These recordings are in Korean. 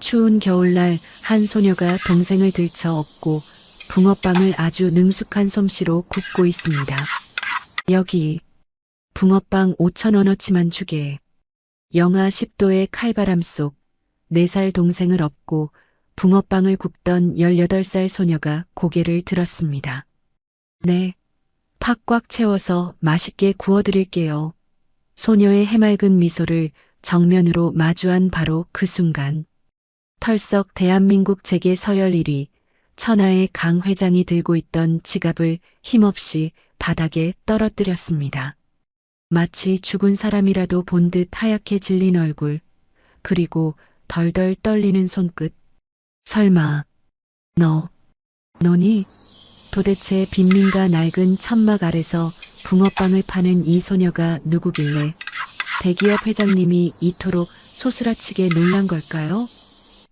추운 겨울날 한 소녀가 동생을 들쳐 업고 붕어빵을 아주 능숙한 솜씨로 굽고 있습니다. 여기 붕어빵 5,000원어치만 주게. 영하 10도의 칼바람 속 4살 동생을 업고 붕어빵을 굽던 18살 소녀가 고개를 들었습니다. 네, 팍 꽉 채워서 맛있게 구워드릴게요. 소녀의 해맑은 미소를 정면으로 마주한 바로 그 순간 털썩 대한민국 재계 서열 1위 천하의 강 회장이 들고 있던 지갑을 힘없이 바닥에 떨어뜨렸습니다. 마치 죽은 사람이라도 본 듯 하얗게 질린 얼굴, 그리고 덜덜 떨리는 손끝. 설마 너니? 도대체 빈민가 낡은 천막 아래서 붕어빵을 파는 이 소녀가 누구길래 대기업 회장님이 이토록 소스라치게 놀란 걸까요?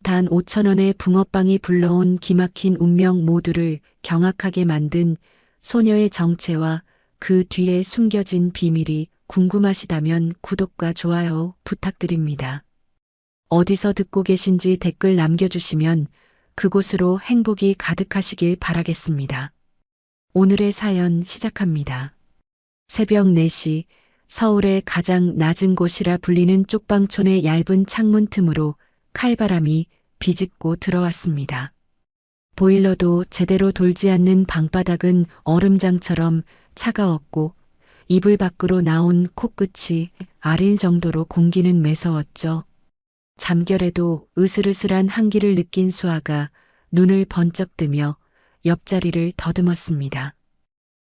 단 5,000원의 붕어빵이 불러온 기막힌 운명 모두를 경악하게 만든 소녀의 정체와 그 뒤에 숨겨진 비밀이 궁금하시다면 구독과 좋아요 부탁드립니다. 어디서 듣고 계신지 댓글 남겨주시면 그곳으로 행복이 가득하시길 바라겠습니다. 오늘의 사연 시작합니다. 새벽 4시 서울의 가장 낮은 곳이라 불리는 쪽방촌의 얇은 창문 틈으로 칼바람이 비집고 들어왔습니다. 보일러도 제대로 돌지 않는 방바닥은 얼음장처럼 차가웠고 이불 밖으로 나온 코끝이 아릴 정도로 공기는 매서웠죠. 잠결에도 으슬으슬한 한기를 느낀 수아가 눈을 번쩍 뜨며 옆자리를 더듬었습니다.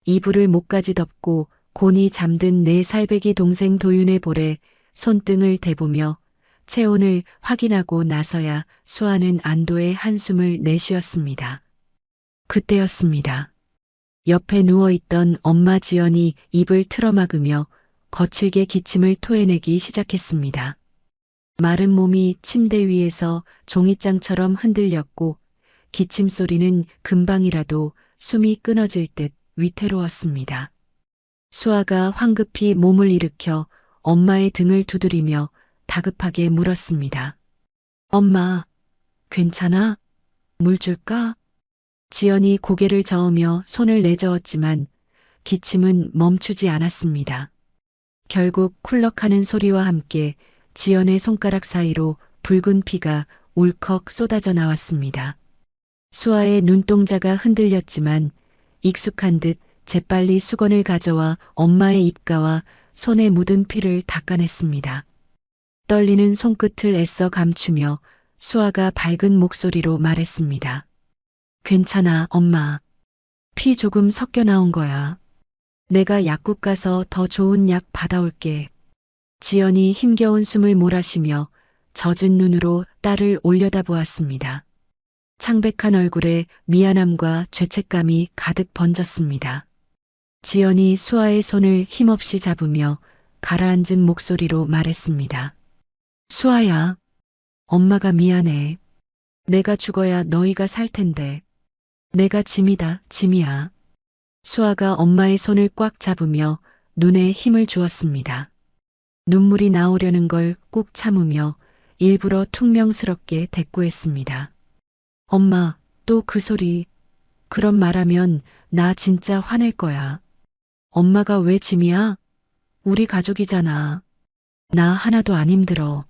이불을 목까지 덮고 곤히 잠든 4살배기 동생 도윤의 볼에 손등을 대보며 체온을 확인하고 나서야 수아는 안도의 한숨을 내쉬었습니다. 그때였습니다. 옆에 누워있던 엄마 지연이 입을 틀어막으며 거칠게 기침을 토해내기 시작했습니다. 마른 몸이 침대 위에서 종이장처럼 흔들렸고 기침 소리는 금방이라도 숨이 끊어질 듯 위태로웠습니다. 수아가 황급히 몸을 일으켜 엄마의 등을 두드리며 다급하게 물었습니다. 엄마, 괜찮아? 물 줄까? 지연이 고개를 저으며 손을 내저었지만 기침은 멈추지 않았습니다. 결국 쿨럭하는 소리와 함께 지연의 손가락 사이로 붉은 피가 울컥 쏟아져 나왔습니다. 수아의 눈동자가 흔들렸지만 익숙한 듯 재빨리 수건을 가져와 엄마의 입가와 손에 묻은 피를 닦아냈습니다. 떨리는 손끝을 애써 감추며 수아가 밝은 목소리로 말했습니다. 괜찮아, 엄마. 피 조금 섞여 나온 거야. 내가 약국 가서 더 좋은 약 받아올게. 지연이 힘겨운 숨을 몰아쉬며 젖은 눈으로 딸을 올려다보았습니다. 창백한 얼굴에 미안함과 죄책감이 가득 번졌습니다. 지연이 수아의 손을 힘없이 잡으며 가라앉은 목소리로 말했습니다. 수아야, 엄마가 미안해. 내가 죽어야 너희가 살 텐데. 내가 짐이다, 짐이야. 수아가 엄마의 손을 꽉 잡으며 눈에 힘을 주었습니다. 눈물이 나오려는 걸 꾹 참으며 일부러 퉁명스럽게 대꾸했습니다. 엄마, 또 그 소리. 그런 말하면 나 진짜 화낼 거야. 엄마가 왜 짐이야? 우리 가족이잖아. 나 하나도 안 힘들어.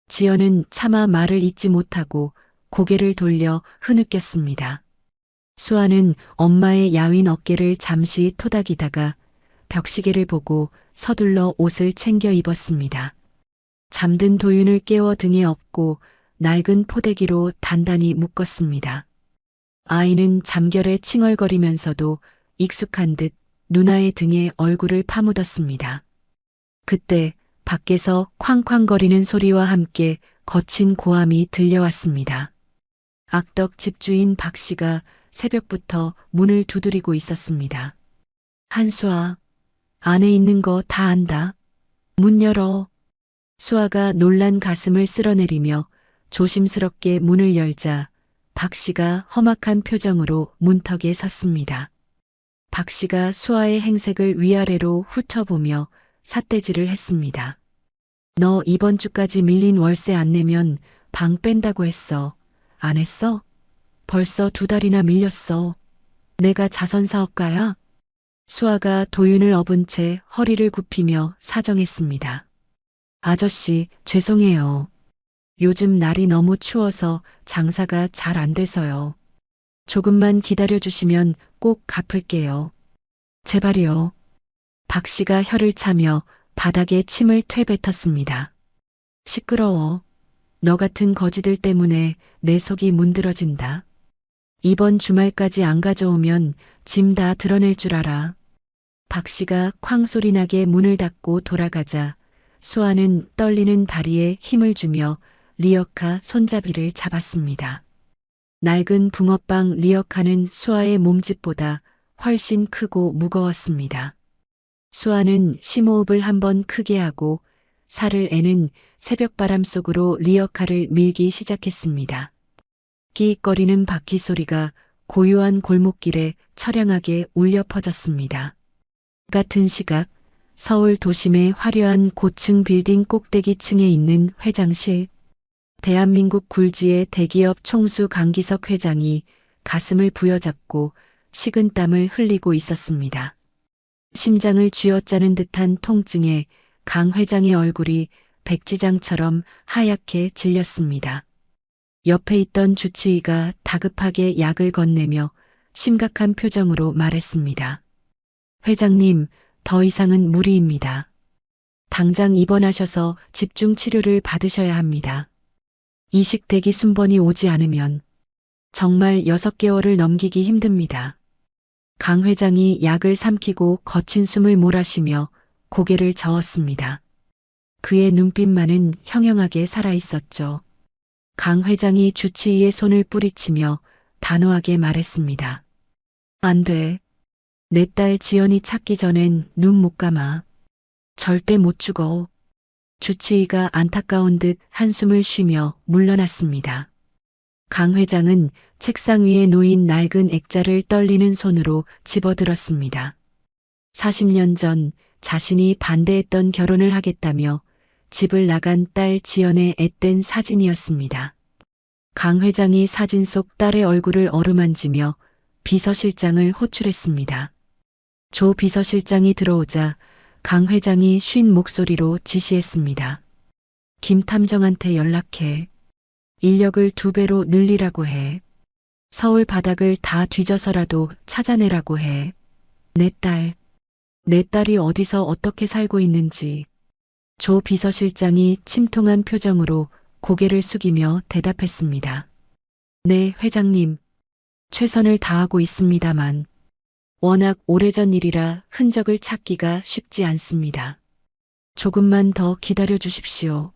지연은 차마 말을 잇지 못하고 고개를 돌려 흐느꼈습니다. 수아는 엄마의 야윈 어깨를 잠시 토닥이다가 벽시계를 보고 서둘러 옷을 챙겨 입었습니다. 잠든 도윤을 깨워 등에 업고 낡은 포대기로 단단히 묶었습니다. 아이는 잠결에 칭얼거리면서도 익숙한 듯 누나의 등에 얼굴을 파묻었습니다. 그때 밖에서 쾅쾅거리는 소리와 함께 거친 고함이 들려왔습니다. 악덕 집주인 박 씨가 새벽부터 문을 두드리고 있었습니다. 한수아, 안에 있는 거 다 안다. 문 열어. 수아가 놀란 가슴을 쓸어내리며 조심스럽게 문을 열자 박 씨가 험악한 표정으로 문턱에 섰습니다. 박 씨가 수아의 행색을 위아래로 훑어보며 삿대질을 했습니다. 너 이번 주까지 밀린 월세 안 내면 방 뺀다고 했어. 안 했어? 벌써 2달이나 밀렸어. 내가 자선사업가야? 수아가 도윤을 업은 채 허리를 굽히며 사정했습니다. 아저씨, 죄송해요. 요즘 날이 너무 추워서 장사가 잘 안 돼서요. 조금만 기다려주시면 꼭 갚을게요. 제발이요. 박 씨가 혀를 차며 바닥에 침을 퇴뱉었습니다. 시끄러워. 너 같은 거지들 때문에 내 속이 문드러진다. 이번 주말까지 안 가져오면 짐 다 드러낼 줄 알아. 박 씨가 쾅 소리 나게 문을 닫고 돌아가자 수아는 떨리는 다리에 힘을 주며 리어카 손잡이를 잡았습니다. 낡은 붕어빵 리어카는 수아의 몸집보다 훨씬 크고 무거웠습니다. 수아는 심호흡을 한번 크게 하고 살을 애는 새벽바람 속으로 리어카를 밀기 시작했습니다. 끼익거리는 바퀴 소리가 고요한 골목길에 처량하게 울려 퍼졌습니다. 같은 시각 서울 도심의 화려한 고층 빌딩 꼭대기층에 있는 회장실. 대한민국 굴지의 대기업 총수 강기석 회장이 가슴을 부여잡고 식은땀을 흘리고 있었습니다. 심장을 쥐어짜는 듯한 통증에 강 회장의 얼굴이 백지장처럼 하얗게 질렸습니다. 옆에 있던 주치의가 다급하게 약을 건네며 심각한 표정으로 말했습니다. 회장님, 더 이상은 무리입니다. 당장 입원하셔서 집중 치료를 받으셔야 합니다. 이식 대기 순번이 오지 않으면 정말 6개월을 넘기기 힘듭니다. 강 회장이 약을 삼키고 거친 숨을 몰아쉬며 고개를 저었습니다. 그의 눈빛만은 형형하게 살아있었죠. 강 회장이 주치의의 손을 뿌리치며 단호하게 말했습니다. 안 돼. 내 딸 지연이 찾기 전엔 눈 못 감아. 절대 못 죽어. 주치의가 안타까운 듯 한숨을 쉬며 물러났습니다. 강 회장은 책상 위에 놓인 낡은 액자를 떨리는 손으로 집어들었습니다. 40년 전 자신이 반대했던 결혼을 하겠다며 집을 나간 딸 지연의 앳된 사진이었습니다. 강 회장이 사진 속 딸의 얼굴을 어루만지며 비서실장을 호출했습니다. 조 비서실장이 들어오자 강 회장이 쉰 목소리로 지시했습니다. 김 탐정한테 연락해. 인력을 2배로 늘리라고 해. 서울 바닥을 다 뒤져서라도 찾아내라고 해. 내 딸이 어디서 어떻게 살고 있는지. 조 비서실장이 침통한 표정으로 고개를 숙이며 대답했습니다. 네, 회장님. 최선을 다하고 있습니다만 워낙 오래전 일이라 흔적을 찾기가 쉽지 않습니다. 조금만 더 기다려 주십시오.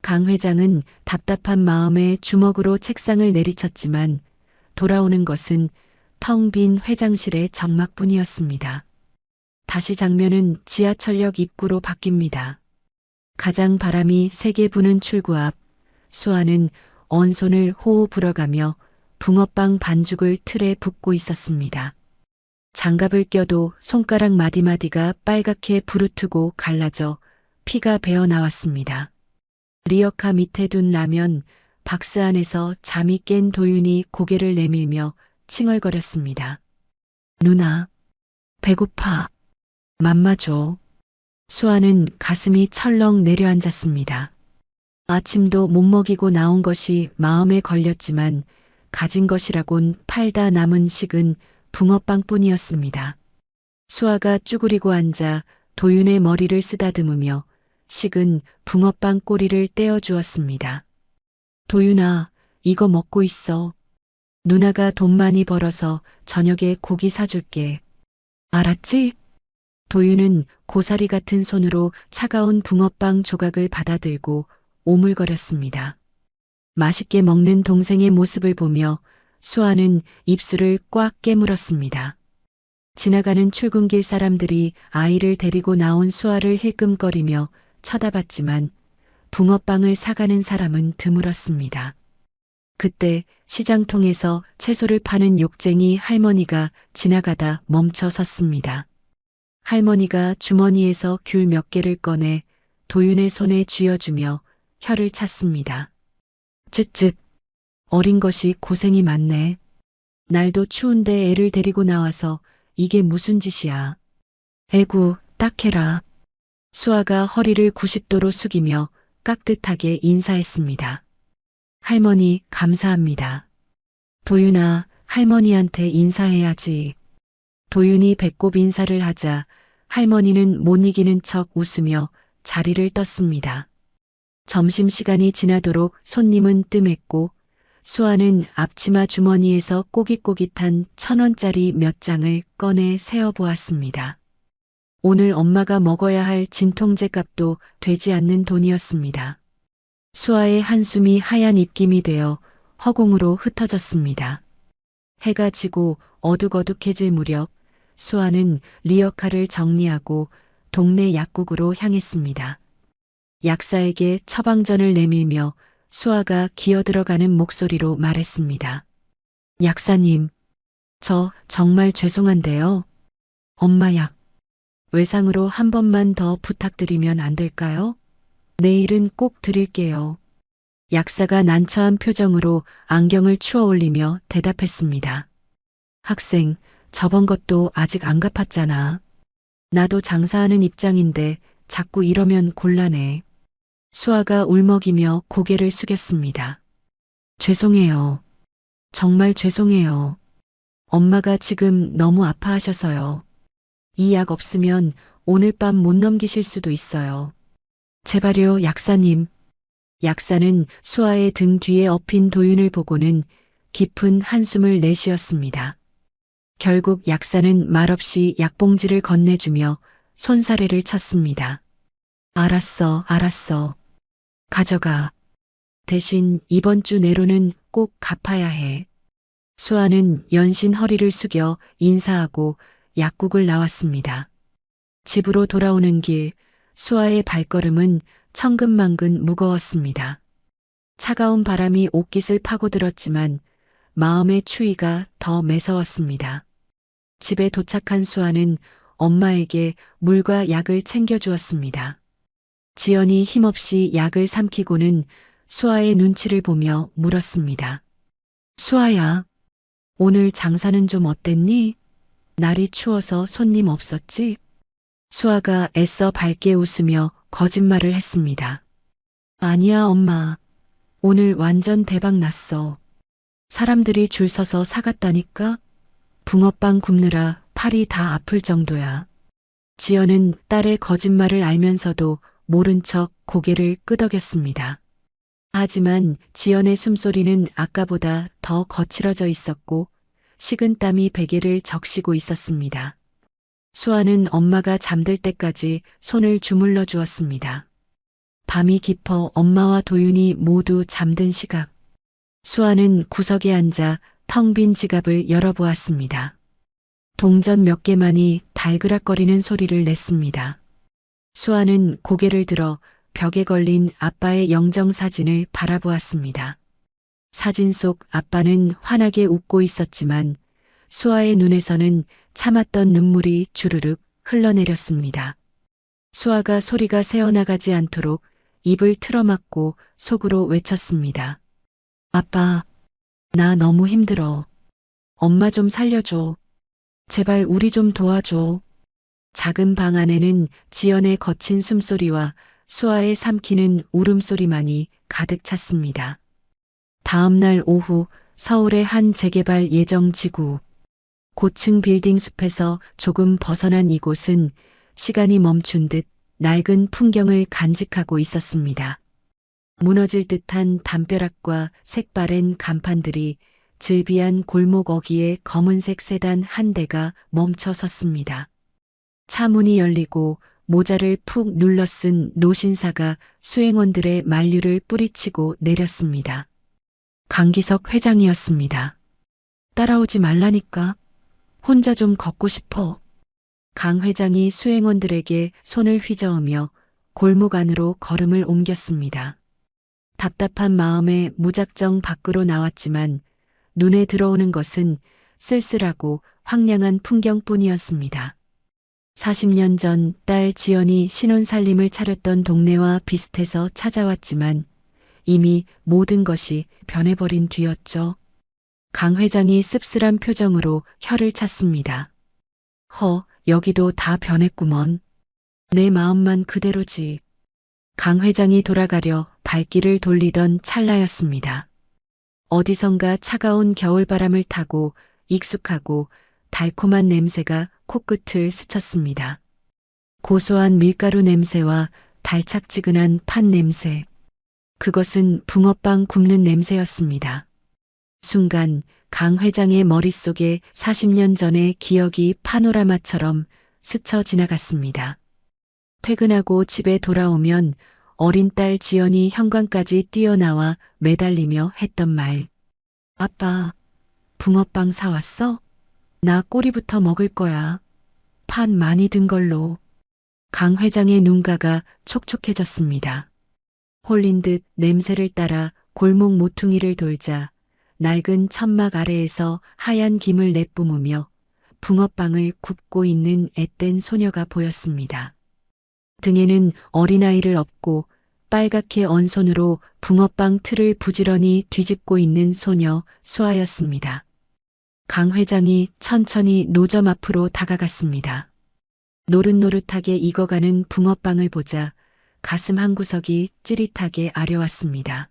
강 회장은 답답한 마음에 주먹으로 책상을 내리쳤지만 돌아오는 것은 텅 빈 회장실의 정막뿐이었습니다. 다시 장면은 지하철역 입구로 바뀝니다. 가장 바람이 세게 부는 출구 앞, 수아는 언손을 호호 불어가며 붕어빵 반죽을 틀에 붓고 있었습니다. 장갑을 껴도 손가락 마디마디가 빨갛게 부르트고 갈라져 피가 배어 나왔습니다. 리어카 밑에 둔 라면 박스 안에서 잠이 깬 도윤이 고개를 내밀며 칭얼거렸습니다. 누나, 배고파. 맘마 줘. 수아는 가슴이 철렁 내려앉았습니다. 아침도 못 먹이고 나온 것이 마음에 걸렸지만 가진 것이라곤 팔다 남은 식은 붕어빵뿐이었습니다. 수아가 쭈그리고 앉아 도윤의 머리를 쓰다듬으며 식은 붕어빵 꼬리를 떼어주었습니다. 도윤아, 이거 먹고 있어. 누나가 돈 많이 벌어서 저녁에 고기 사줄게. 알았지? 도윤은 고사리 같은 손으로 차가운 붕어빵 조각을 받아들고 오물거렸습니다. 맛있게 먹는 동생의 모습을 보며 수아는 입술을 꽉 깨물었습니다. 지나가는 출근길 사람들이 아이를 데리고 나온 수아를 힐끔거리며 쳐다봤지만 붕어빵을 사가는 사람은 드물었습니다. 그때 시장통에서 채소를 파는 욕쟁이 할머니가 지나가다 멈춰 섰습니다. 할머니가 주머니에서 귤 몇 개를 꺼내 도윤의 손에 쥐어주며 혀를 찼습니다. 쯧쯧. 어린 것이 고생이 많네. 날도 추운데 애를 데리고 나와서 이게 무슨 짓이야. 에구, 딱해라. 수아가 허리를 90도로 숙이며 깍듯하게 인사했습니다. 할머니, 감사합니다. 도윤아, 할머니한테 인사해야지. 도윤이 배꼽 인사를 하자 할머니는 못 이기는 척 웃으며 자리를 떴습니다. 점심시간이 지나도록 손님은 뜸했고 수아는 앞치마 주머니에서 꼬깃꼬깃한 1,000원짜리 몇 장을 꺼내 세어보았습니다. 오늘 엄마가 먹어야 할 진통제 값도 되지 않는 돈이었습니다. 수아의 한숨이 하얀 입김이 되어 허공으로 흩어졌습니다. 해가 지고 어둑어둑해질 무렵 수아는 리어카를 정리하고 동네 약국으로 향했습니다. 약사에게 처방전을 내밀며 수아가 기어들어가는 목소리로 말했습니다. 약사님, 저 정말 죄송한데요. 엄마 약 외상으로 한 번만 더 부탁드리면 안 될까요? 내일은 꼭 드릴게요. 약사가 난처한 표정으로 안경을 추어 올리며 대답했습니다. 학생, 저번 것도 아직 안 갚았잖아. 나도 장사하는 입장인데 자꾸 이러면 곤란해. 수아가 울먹이며 고개를 숙였습니다. 죄송해요. 정말 죄송해요. 엄마가 지금 너무 아파하셔서요. 이 약 없으면 오늘 밤 못 넘기실 수도 있어요. 제발요, 약사님. 약사는 수아의 등 뒤에 엎인 도윤을 보고는 깊은 한숨을 내쉬었습니다. 결국 약사는 말없이 약봉지를 건네주며 손사래를 쳤습니다. 알았어, 알았어. 가져가. 대신 이번 주 내로는 꼭 갚아야 해. 수아는 연신 허리를 숙여 인사하고 약국을 나왔습니다. 집으로 돌아오는 길 수아의 발걸음은 천근만근 무거웠습니다. 차가운 바람이 옷깃을 파고들었지만 마음의 추위가 더 매서웠습니다. 집에 도착한 수아는 엄마에게 물과 약을 챙겨주었습니다. 지연이 힘없이 약을 삼키고는 수아의 눈치를 보며 물었습니다. 수아야, 오늘 장사는 좀 어땠니? 날이 추워서 손님 없었지? 수아가 애써 밝게 웃으며 거짓말을 했습니다. 아니야, 엄마. 오늘 완전 대박 났어. 사람들이 줄 서서 사갔다니까? 붕어빵 굽느라 팔이 다 아플 정도야. 지연은 딸의 거짓말을 알면서도 모른 척 고개를 끄덕였습니다. 하지만 지연의 숨소리는 아까보다 더 거칠어져 있었고 식은땀이 베개를 적시고 있었습니다. 수아는 엄마가 잠들 때까지 손을 주물러 주었습니다. 밤이 깊어 엄마와 도윤이 모두 잠든 시각. 수아는 구석에 앉아 텅 빈 지갑을 열어보았습니다. 동전 몇 개만이 달그락거리는 소리를 냈습니다. 수아는 고개를 들어 벽에 걸린 아빠의 영정사진을 바라보았습니다. 사진 속 아빠는 환하게 웃고 있었지만 수아의 눈에서는 참았던 눈물이 주르륵 흘러내렸습니다. 수아가 소리가 새어나가지 않도록 입을 틀어막고 속으로 외쳤습니다. 아빠, 나 너무 힘들어. 엄마 좀 살려줘. 제발 우리 좀 도와줘. 작은 방 안에는 지연의 거친 숨소리와 수아의 삼키는 울음소리만이 가득 찼습니다. 다음 날 오후 서울의 한 재개발 예정 지구. 고층 빌딩 숲에서 조금 벗어난 이곳은 시간이 멈춘 듯 낡은 풍경을 간직하고 있었습니다. 무너질 듯한 담벼락과 색바랜 간판들이 즐비한 골목 어귀에 검은색 세단 한 대가 멈춰 섰습니다. 차 문이 열리고 모자를 푹 눌러 쓴 노신사가 수행원들의 만류를 뿌리치고 내렸습니다. 강기석 회장이었습니다. 따라오지 말라니까. 혼자 좀 걷고 싶어. 강 회장이 수행원들에게 손을 휘저으며 골목 안으로 걸음을 옮겼습니다. 답답한 마음에 무작정 밖으로 나왔지만 눈에 들어오는 것은 쓸쓸하고 황량한 풍경뿐이었습니다. 40년 전 딸 지연이 신혼살림을 차렸던 동네와 비슷해서 찾아왔지만 이미 모든 것이 변해버린 뒤였죠. 강 회장이 씁쓸한 표정으로 혀를 찼습니다. 여기도 다 변했구먼. 내 마음만 그대로지. 강 회장이 돌아가려 발길을 돌리던 찰나였습니다. 어디선가 차가운 겨울바람을 타고 익숙하고 달콤한 냄새가 코끝을 스쳤습니다. 고소한 밀가루 냄새와 달착지근한 판 냄새. 그것은 붕어빵 굽는 냄새였습니다. 순간 강 회장의 머릿속에 40년 전의 기억이 파노라마처럼 스쳐 지나갔습니다. 퇴근하고 집에 돌아오면 어린 딸 지연이 현관까지 뛰어나와 매달리며 했던 말. 아빠, 붕어빵 사왔어? 나 꼬리부터 먹을 거야. 판 많이 든 걸로. 강 회장의 눈가가 촉촉해졌습니다. 홀린 듯 냄새를 따라 골목 모퉁이를 돌자 낡은 천막 아래에서 하얀 김을 내뿜으며 붕어빵을 굽고 있는 앳된 소녀가 보였습니다. 등에는 어린아이를 업고 빨갛게 언 손으로 붕어빵 틀을 부지런히 뒤집고 있는 소녀 수아였습니다. 강 회장이 천천히 노점 앞으로 다가갔습니다. 노릇노릇하게 익어가는 붕어빵을 보자 가슴 한구석이 찌릿하게 아려왔습니다.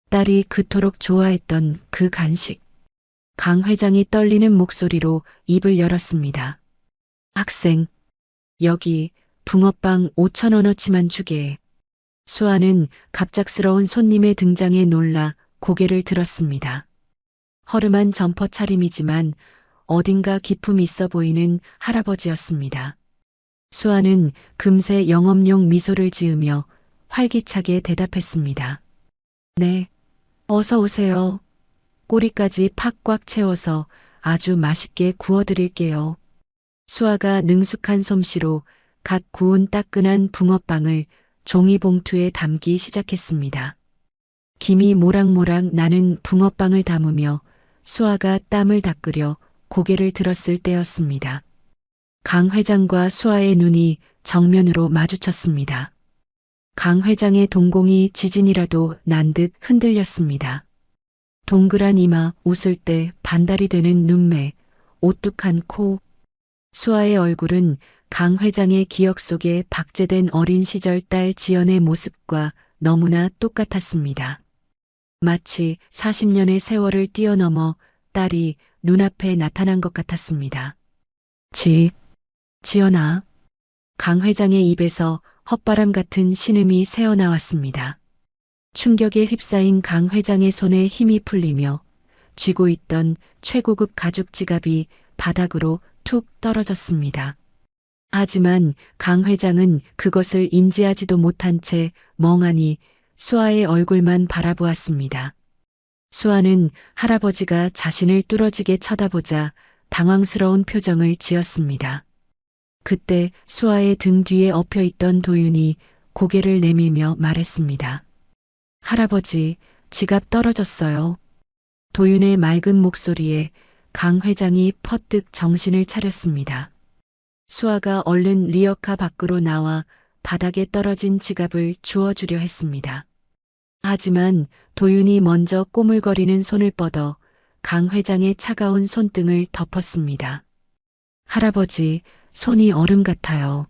딸이 그토록 좋아했던 그 간식. 강 회장이 떨리는 목소리로 입을 열었습니다. 학생, 여기 붕어빵 5,000원어치만 주게. 수아는 갑작스러운 손님의 등장에 놀라 고개를 들었습니다. 허름한 점퍼 차림이지만 어딘가 기품 있어 보이는 할아버지였습니다. 수아는 금세 영업용 미소를 지으며 활기차게 대답했습니다. 네, 어서 오세요. 꼬리까지 팍 채워서 아주 맛있게 구워드릴게요. 수아가 능숙한 솜씨로 갓 구운 따끈한 붕어빵을 종이봉투에 담기 시작했습니다. 김이 모락모락 나는 붕어빵을 담으며 수아가 땀을 닦으려 고개를 들었을 때였습니다. 강 회장과 수아의 눈이 정면으로 마주쳤습니다. 강 회장의 동공이 지진이라도 난 듯 흔들렸습니다. 동그란 이마, 웃을 때 반달이 되는 눈매, 오뚝한 코. 수아의 얼굴은 강 회장의 기억 속에 박제된 어린 시절 딸 지연의 모습과 너무나 똑같았습니다. 마치 40년의 세월을 뛰어넘어 딸이 눈앞에 나타난 것 같았습니다. 지연아. 강 회장의 입에서 헛바람 같은 신음이 새어나왔습니다. 충격에 휩싸인 강 회장의 손에 힘이 풀리며 쥐고 있던 최고급 가죽 지갑이 바닥으로 툭 떨어졌습니다. 하지만 강 회장은 그것을 인지하지도 못한 채 멍하니 수아의 얼굴만 바라보았습니다. 수아는 할아버지가 자신을 뚫어지게 쳐다보자 당황스러운 표정을 지었습니다. 그때 수아의 등 뒤에 엎여 있던 도윤이 고개를 내밀며 말했습니다. 할아버지, 지갑 떨어졌어요. 도윤의 맑은 목소리에 강 회장이 퍼뜩 정신을 차렸습니다. 수아가 얼른 리어카 밖으로 나와 바닥에 떨어진 지갑을 주워주려 했습니다. 하지만 도윤이 먼저 꼬물거리는 손을 뻗어 강 회장의 차가운 손등을 덮었습니다. 할아버지, 손이 얼음 같아요.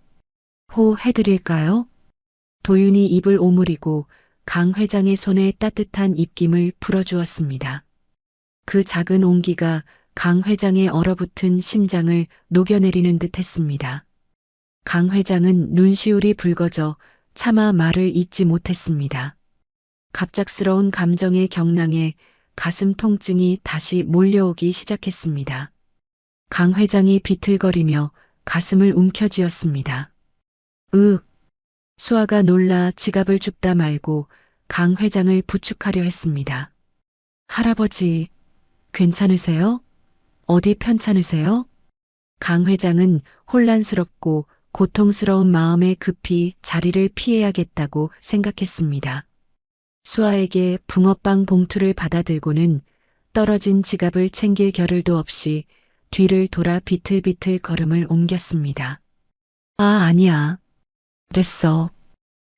호 해드릴까요? 도윤이 입을 오므리고 강 회장의 손에 따뜻한 입김을 불어주었습니다. 그 작은 온기가 강 회장의 얼어붙은 심장을 녹여내리는 듯 했습니다. 강 회장은 눈시울이 붉어져 차마 말을 잇지 못했습니다. 갑작스러운 감정의 경랑에 가슴 통증이 다시 몰려오기 시작했습니다. 강 회장이 비틀거리며 가슴을 움켜쥐었습니다. 수아가 놀라 지갑을 줍다 말고 강 회장을 부축하려 했습니다. 할아버지, 괜찮으세요? 어디 편찮으세요? 강 회장은 혼란스럽고 고통스러운 마음에 급히 자리를 피해야겠다고 생각했습니다. 수아에게 붕어빵 봉투를 받아들고는 떨어진 지갑을 챙길 겨를도 없이 뒤를 돌아 비틀비틀 걸음을 옮겼습니다. 아니야. 됐어.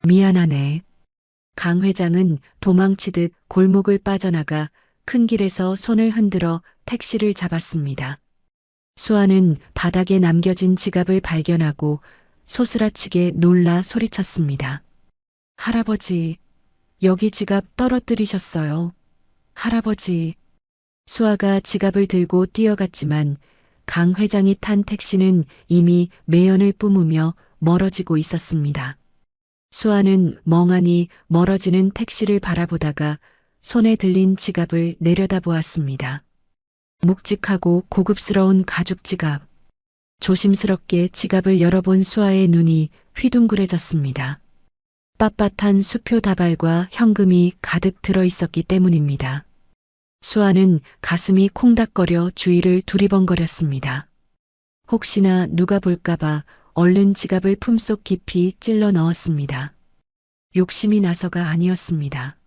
미안하네. 강 회장은 도망치듯 골목을 빠져나가 큰 길에서 손을 흔들어 택시를 잡았습니다. 수아는 바닥에 남겨진 지갑을 발견하고 소스라치게 놀라 소리쳤습니다. 할아버지, 여기 지갑 떨어뜨리셨어요. 할아버지. 수아가 지갑을 들고 뛰어갔지만 강 회장이 탄 택시는 이미 매연을 뿜으며 멀어지고 있었습니다. 수아는 멍하니 멀어지는 택시를 바라보다가 손에 들린 지갑을 내려다보았습니다. 묵직하고 고급스러운 가죽 지갑. 조심스럽게 지갑을 열어본 수아의 눈이 휘둥그레졌습니다. 빳빳한 수표 다발과 현금이 가득 들어 있었기 때문입니다. 수아는 가슴이 콩닥거려 주위를 두리번거렸습니다. 혹시나 누가 볼까봐 얼른 지갑을 품속 깊이 찔러 넣었습니다. 욕심이 나서가 아니었습니다.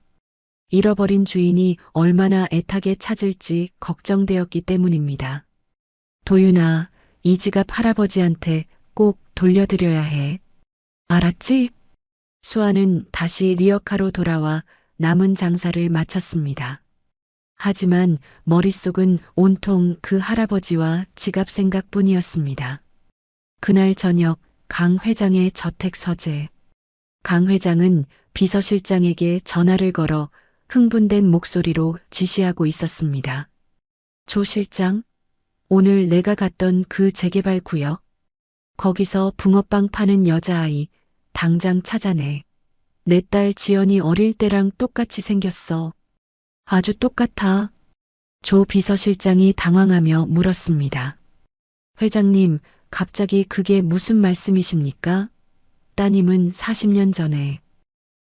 잃어버린 주인이 얼마나 애타게 찾을지 걱정되었기 때문입니다. 도윤아, 이 지갑 할아버지한테 꼭 돌려드려야 해. 알았지? 수아는 다시 리어카로 돌아와 남은 장사를 마쳤습니다. 하지만 머릿속은 온통 그 할아버지와 지갑 생각뿐이었습니다. 그날 저녁 강 회장의 저택 서재. 강 회장은 비서실장에게 전화를 걸어 흥분된 목소리로 지시하고 있었습니다. 조 실장, 오늘 내가 갔던 그 재개발 구역. 거기서 붕어빵 파는 여자아이 당장 찾아내. 내 딸 지연이 어릴 때랑 똑같이 생겼어. 아주 똑같아. 조 비서실장이 당황하며 물었습니다. 회장님, 갑자기 그게 무슨 말씀이십니까? 따님은 40년 전에.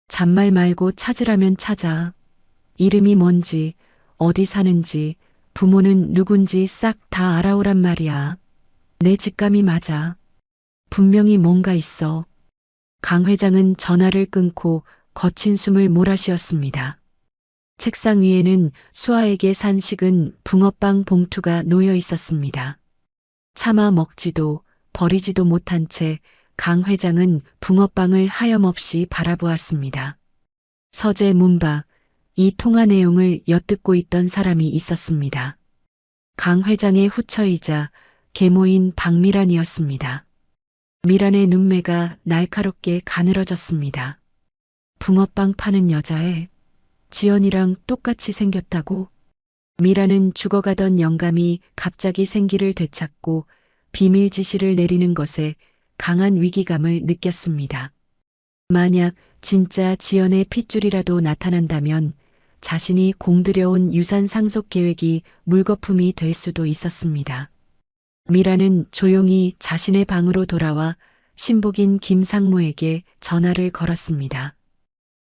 잔말 말고 찾으라면 찾아. 이름이 뭔지, 어디 사는지, 부모는 누군지 싹 다 알아오란 말이야. 내 직감이 맞아. 분명히 뭔가 있어. 강 회장은 전화를 끊고 거친 숨을 몰아쉬었습니다. 책상 위에는 수아에게 산 식은 붕어빵 봉투가 놓여 있었습니다. 차마 먹지도 버리지도 못한 채 강 회장은 붕어빵을 하염없이 바라보았습니다. 서재 문 밖, 이 통화 내용을 엿듣고 있던 사람이 있었습니다. 강 회장의 후처이자 계모인 박미란이었습니다. 미란의 눈매가 날카롭게 가늘어졌습니다. 붕어빵 파는 여자애, 지연이랑 똑같이 생겼다고? 미란은 죽어가던 영감이 갑자기 생기를 되찾고 비밀 지시를 내리는 것에 강한 위기감을 느꼈습니다. 만약 진짜 지연의 핏줄이라도 나타난다면 자신이 공들여온 유산 상속 계획이 물거품이 될 수도 있었습니다. 미라는 조용히 자신의 방으로 돌아와 신복인 김상무에게 전화를 걸었습니다.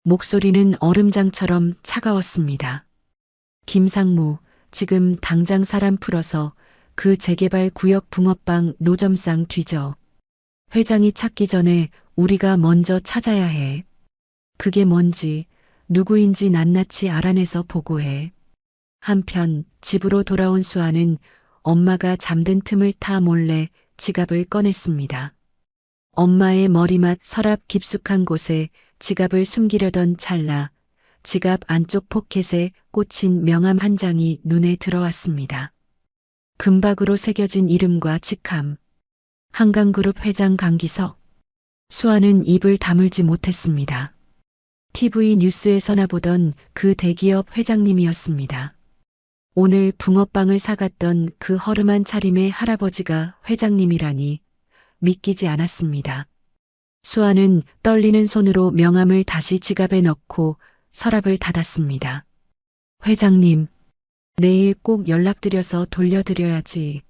목소리는 얼음장처럼 차가웠습니다. 김상무, 지금 당장 사람 풀어서 그 재개발 구역 붕어빵 노점상 뒤져. 회장이 찾기 전에 우리가 먼저 찾아야 해. 그게 뭔지, 누구인지 낱낱이 알아내서 보고해. 한편 집으로 돌아온 수아는 엄마가 잠든 틈을 타 몰래 지갑을 꺼냈습니다. 엄마의 머리맡 서랍 깊숙한 곳에 지갑을 숨기려던 찰나 지갑 안쪽 포켓에 꽂힌 명함 한 장이 눈에 들어왔습니다. 금박으로 새겨진 이름과 직함. 한강그룹 회장 강기석. 수아는 입을 다물지 못했습니다. TV 뉴스에서나 보던 그 대기업 회장님이었습니다. 오늘 붕어빵을 사갔던 그 허름한 차림의 할아버지가 회장님이라니 믿기지 않았습니다. 수아는 떨리는 손으로 명함을 다시 지갑에 넣고 서랍을 닫았습니다. 회장님, 내일 꼭 연락드려서 돌려드려야지.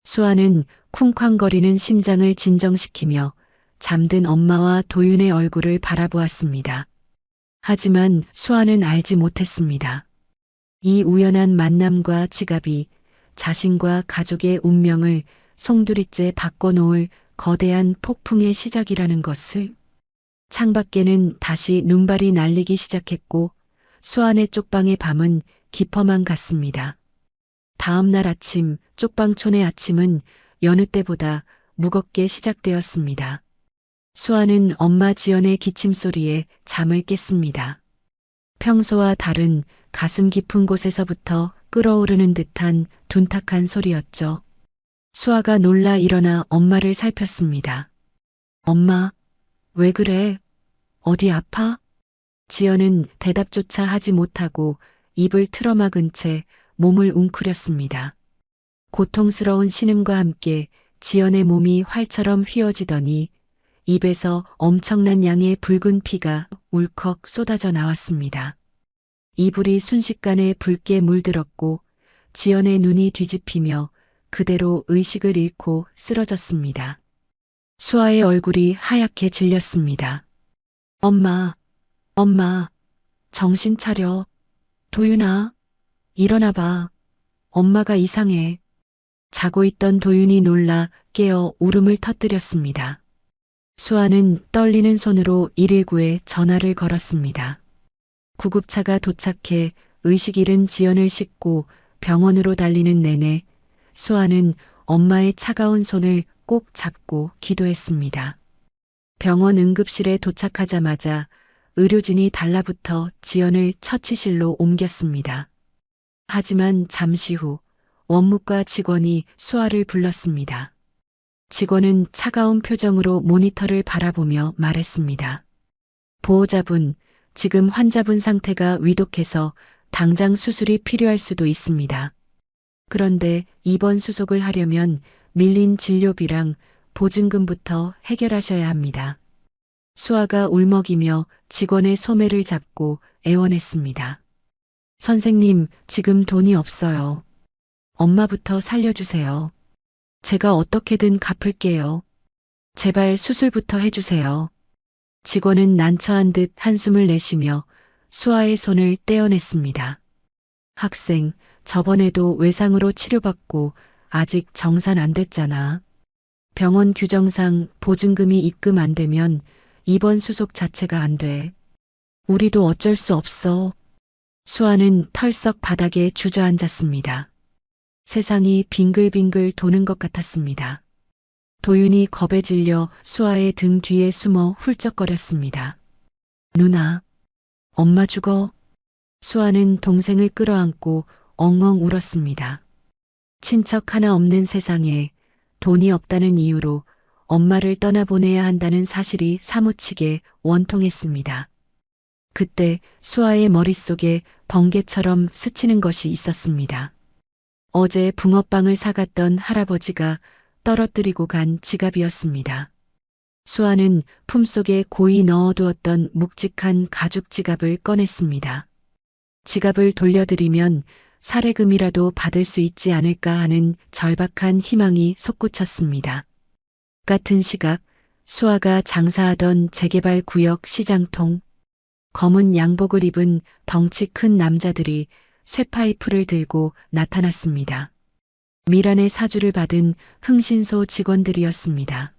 수아는 쿵쾅거리는 심장을 진정시키며 잠든 엄마와 도윤의 얼굴을 바라보았습니다. 하지만 수아는 알지 못했습니다. 이 우연한 만남과 지갑이 자신과 가족의 운명을 송두리째 바꿔놓을 거대한 폭풍의 시작이라는 것을. 창밖에는 다시 눈발이 날리기 시작했고 수아네 쪽방의 밤은 깊어만 갔습니다. 다음 날 아침 쪽방촌의 아침은 여느 때보다 무겁게 시작되었습니다. 수아는 엄마 지연의 기침소리에 잠을 깼습니다. 평소와 다른 가슴 깊은 곳에서부터 끓어오르는 듯한 둔탁한 소리였죠. 수아가 놀라 일어나 엄마를 살폈습니다. 엄마, 왜 그래? 어디 아파? 지연은 대답조차 하지 못하고 입을 틀어막은 채 몸을 웅크렸습니다. 고통스러운 신음과 함께 지연의 몸이 활처럼 휘어지더니 입에서 엄청난 양의 붉은 피가 울컥 쏟아져 나왔습니다. 이불이 순식간에 붉게 물들었고 지연의 눈이 뒤집히며 그대로 의식을 잃고 쓰러졌습니다. 수아의 얼굴이 하얗게 질렸습니다. 엄마, 엄마, 정신 차려. 도윤아, 일어나봐. 엄마가 이상해. 자고 있던 도윤이 놀라 깨어 울음을 터뜨렸습니다. 수아는 떨리는 손으로 119에 전화를 걸었습니다. 구급차가 도착해 의식 잃은 지연을 싣고 병원으로 달리는 내내 수아는 엄마의 차가운 손을 꼭 잡고 기도했습니다. 병원 응급실에 도착하자마자 의료진이 달라붙어 지연을 처치실로 옮겼습니다. 하지만 잠시 후 원무과 직원이 수아를 불렀습니다. 직원은 차가운 표정으로 모니터를 바라보며 말했습니다. 보호자분, 지금 환자분 상태가 위독해서 당장 수술이 필요할 수도 있습니다. 그런데 입원 수속을 하려면 밀린 진료비랑 보증금부터 해결하셔야 합니다. 수아가 울먹이며 직원의 소매를 잡고 애원했습니다. 선생님, 지금 돈이 없어요. 엄마부터 살려주세요. 제가 어떻게든 갚을게요. 제발 수술부터 해주세요. 직원은 난처한 듯 한숨을 내쉬며 수아의 손을 떼어냈습니다. 학생, 저번에도 외상으로 치료받고 아직 정산 안 됐잖아. 병원 규정상 보증금이 입금 안 되면 입원 수속 자체가 안 돼. 우리도 어쩔 수 없어. 수아는 털썩 바닥에 주저앉았습니다. 세상이 빙글빙글 도는 것 같았습니다. 도윤이 겁에 질려 수아의 등 뒤에 숨어 훌쩍거렸습니다. 누나, 엄마 죽어. 수아는 동생을 끌어안고 엉엉 울었습니다. 친척 하나 없는 세상에 돈이 없다는 이유로 엄마를 떠나보내야 한다는 사실이 사무치게 원통했습니다. 그때 수아의 머릿속에 번개처럼 스치는 것이 있었습니다. 어제 붕어빵을 사갔던 할아버지가 떨어뜨리고 간 지갑이었습니다. 수아는 품속에 고이 넣어두었던 묵직한 가죽 지갑을 꺼냈습니다. 지갑을 돌려드리면 사례금이라도 받을 수 있지 않을까 하는 절박한 희망이 솟구쳤습니다. 같은 시각 수아가 장사하던 재개발 구역 시장통, 검은 양복을 입은 덩치 큰 남자들이 쇠파이프를 들고 나타났습니다. 미란의 사주를 받은 흥신소 직원들이었습니다.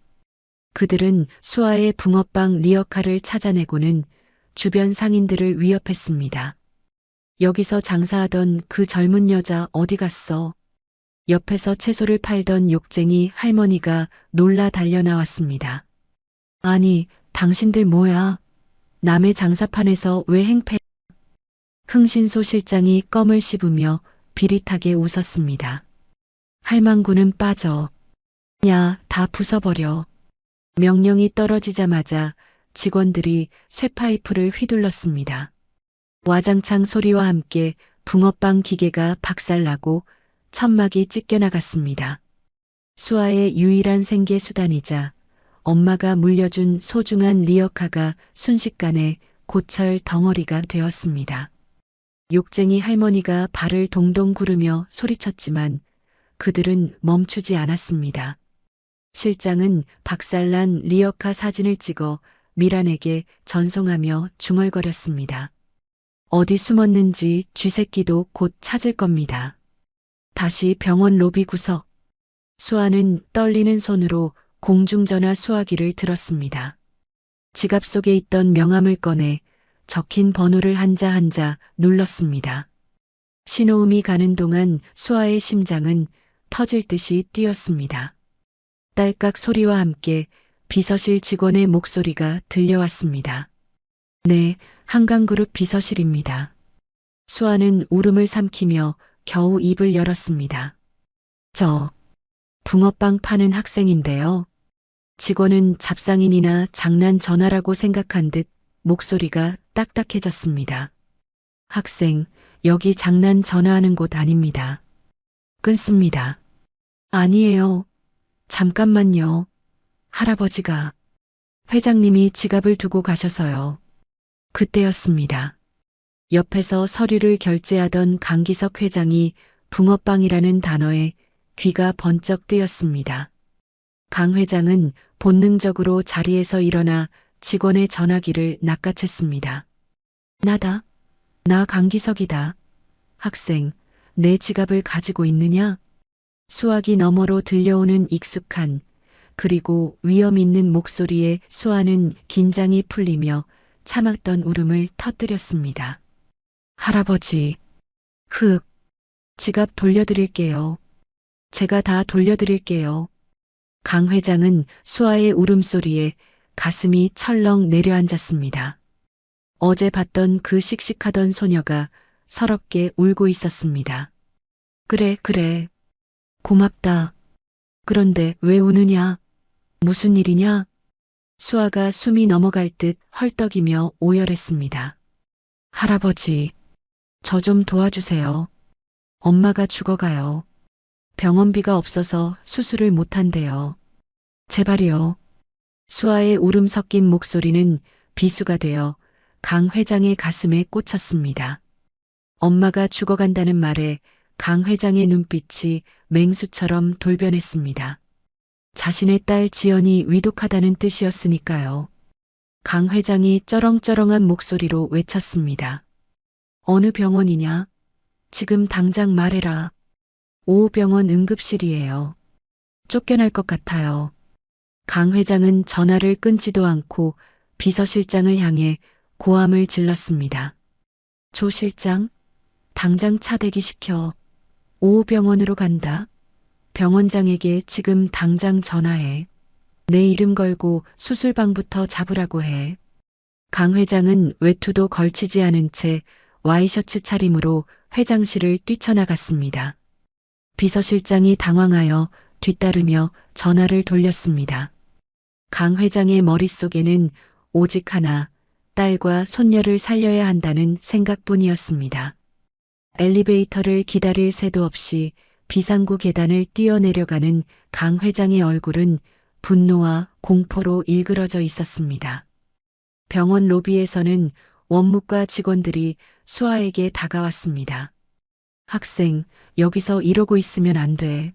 그들은 수아의 붕어빵 리어카를 찾아내고는 주변 상인들을 위협했습니다. 여기서 장사하던 그 젊은 여자 어디 갔어? 옆에서 채소를 팔던 욕쟁이 할머니가 놀라 달려나왔습니다. 아니, 당신들 뭐야? 남의 장사판에서 왜 행패? 흥신소 실장이 껌을 씹으며 비릿하게 웃었습니다. 할망구는 빠져. 야, 다 부숴버려. 명령이 떨어지자마자 직원들이 쇠파이프를 휘둘렀습니다. 와장창 소리와 함께 붕어빵 기계가 박살나고 천막이 찢겨나갔습니다. 수아의 유일한 생계 수단이자 엄마가 물려준 소중한 리어카가 순식간에 고철 덩어리가 되었습니다. 욕쟁이 할머니가 발을 동동 구르며 소리쳤지만 그들은 멈추지 않았습니다. 실장은 박살난 리어카 사진을 찍어 미란에게 전송하며 중얼거렸습니다. 어디 숨었는지 쥐새끼도 곧 찾을 겁니다. 다시 병원 로비 구석. 수아는 떨리는 손으로 공중전화 수화기를 들었습니다. 지갑 속에 있던 명함을 꺼내 적힌 번호를 한자 한자 눌렀습니다. 신호음이 가는 동안 수아의 심장은 터질 듯이 뛰었습니다. 딸깍 소리와 함께 비서실 직원의 목소리가 들려왔습니다. 네, 한강그룹 비서실입니다. 수아는 울음을 삼키며 겨우 입을 열었습니다. 저, 붕어빵 파는 학생인데요. 직원은 잡상인이나 장난 전화라고 생각한 듯 목소리가 딱딱해졌습니다. 학생, 여기 장난 전화하는 곳 아닙니다. 끊습니다. 아니에요. 잠깐만요. 할아버지가. 회장님이 지갑을 두고 가셔서요. 그때였습니다. 옆에서 서류를 결제하던 강기석 회장이 붕어빵이라는 단어에 귀가 번쩍 뜨였습니다. 강 회장은 본능적으로 자리에서 일어나 직원의 전화기를 낚아챘습니다. 나다. 나 강기석이다. 학생, 내 지갑을 가지고 있느냐? 수화기 너머로 들려오는 익숙한 그리고 위험 있는 목소리에 수아는 긴장이 풀리며 참았던 울음을 터뜨렸습니다. 할아버지, 지갑 돌려드릴게요. 제가 다 돌려드릴게요. 강 회장은 수아의 울음소리에 가슴이 철렁 내려앉았습니다. 어제 봤던 그 씩씩하던 소녀가 서럽게 울고 있었습니다. 그래. 고맙다. 그런데 왜 우느냐? 무슨 일이냐? 수아가 숨이 넘어갈 듯 헐떡이며 오열했습니다. 할아버지, 저 좀 도와주세요. 엄마가 죽어가요. 병원비가 없어서 수술을 못한대요. 제발이요. 수아의 울음 섞인 목소리는 비수가 되어 강 회장의 가슴에 꽂혔습니다. 엄마가 죽어간다는 말에 강 회장의 눈빛이 맹수처럼 돌변했습니다. 자신의 딸 지연이 위독하다는 뜻이었으니까요. 강 회장이 쩌렁쩌렁한 목소리로 외쳤습니다. 어느 병원이냐? 지금 당장 말해라. 5호병원 응급실이에요. 쫓겨날 것 같아요. 강 회장은 전화를 끊지도 않고 비서실장을 향해 고함을 질렀습니다. 조 실장, 당장 차 대기시켜. 5호병원으로 간다. 병원장에게 지금 당장 전화해. 내 이름 걸고 수술방부터 잡으라고 해. 강 회장은 외투도 걸치지 않은 채 와이셔츠 차림으로 회장실을 뛰쳐나갔습니다. 비서실장이 당황하여 뒤따르며 전화를 돌렸습니다. 강 회장의 머릿속에는 오직 하나, 딸과 손녀를 살려야 한다는 생각뿐이었습니다. 엘리베이터를 기다릴 새도 없이 비상구 계단을 뛰어내려가는 강 회장의 얼굴은 분노와 공포로 일그러져 있었습니다. 병원 로비에서는 원무과 직원들이 수아에게 다가왔습니다. 학생, 여기서 이러고 있으면 안 돼.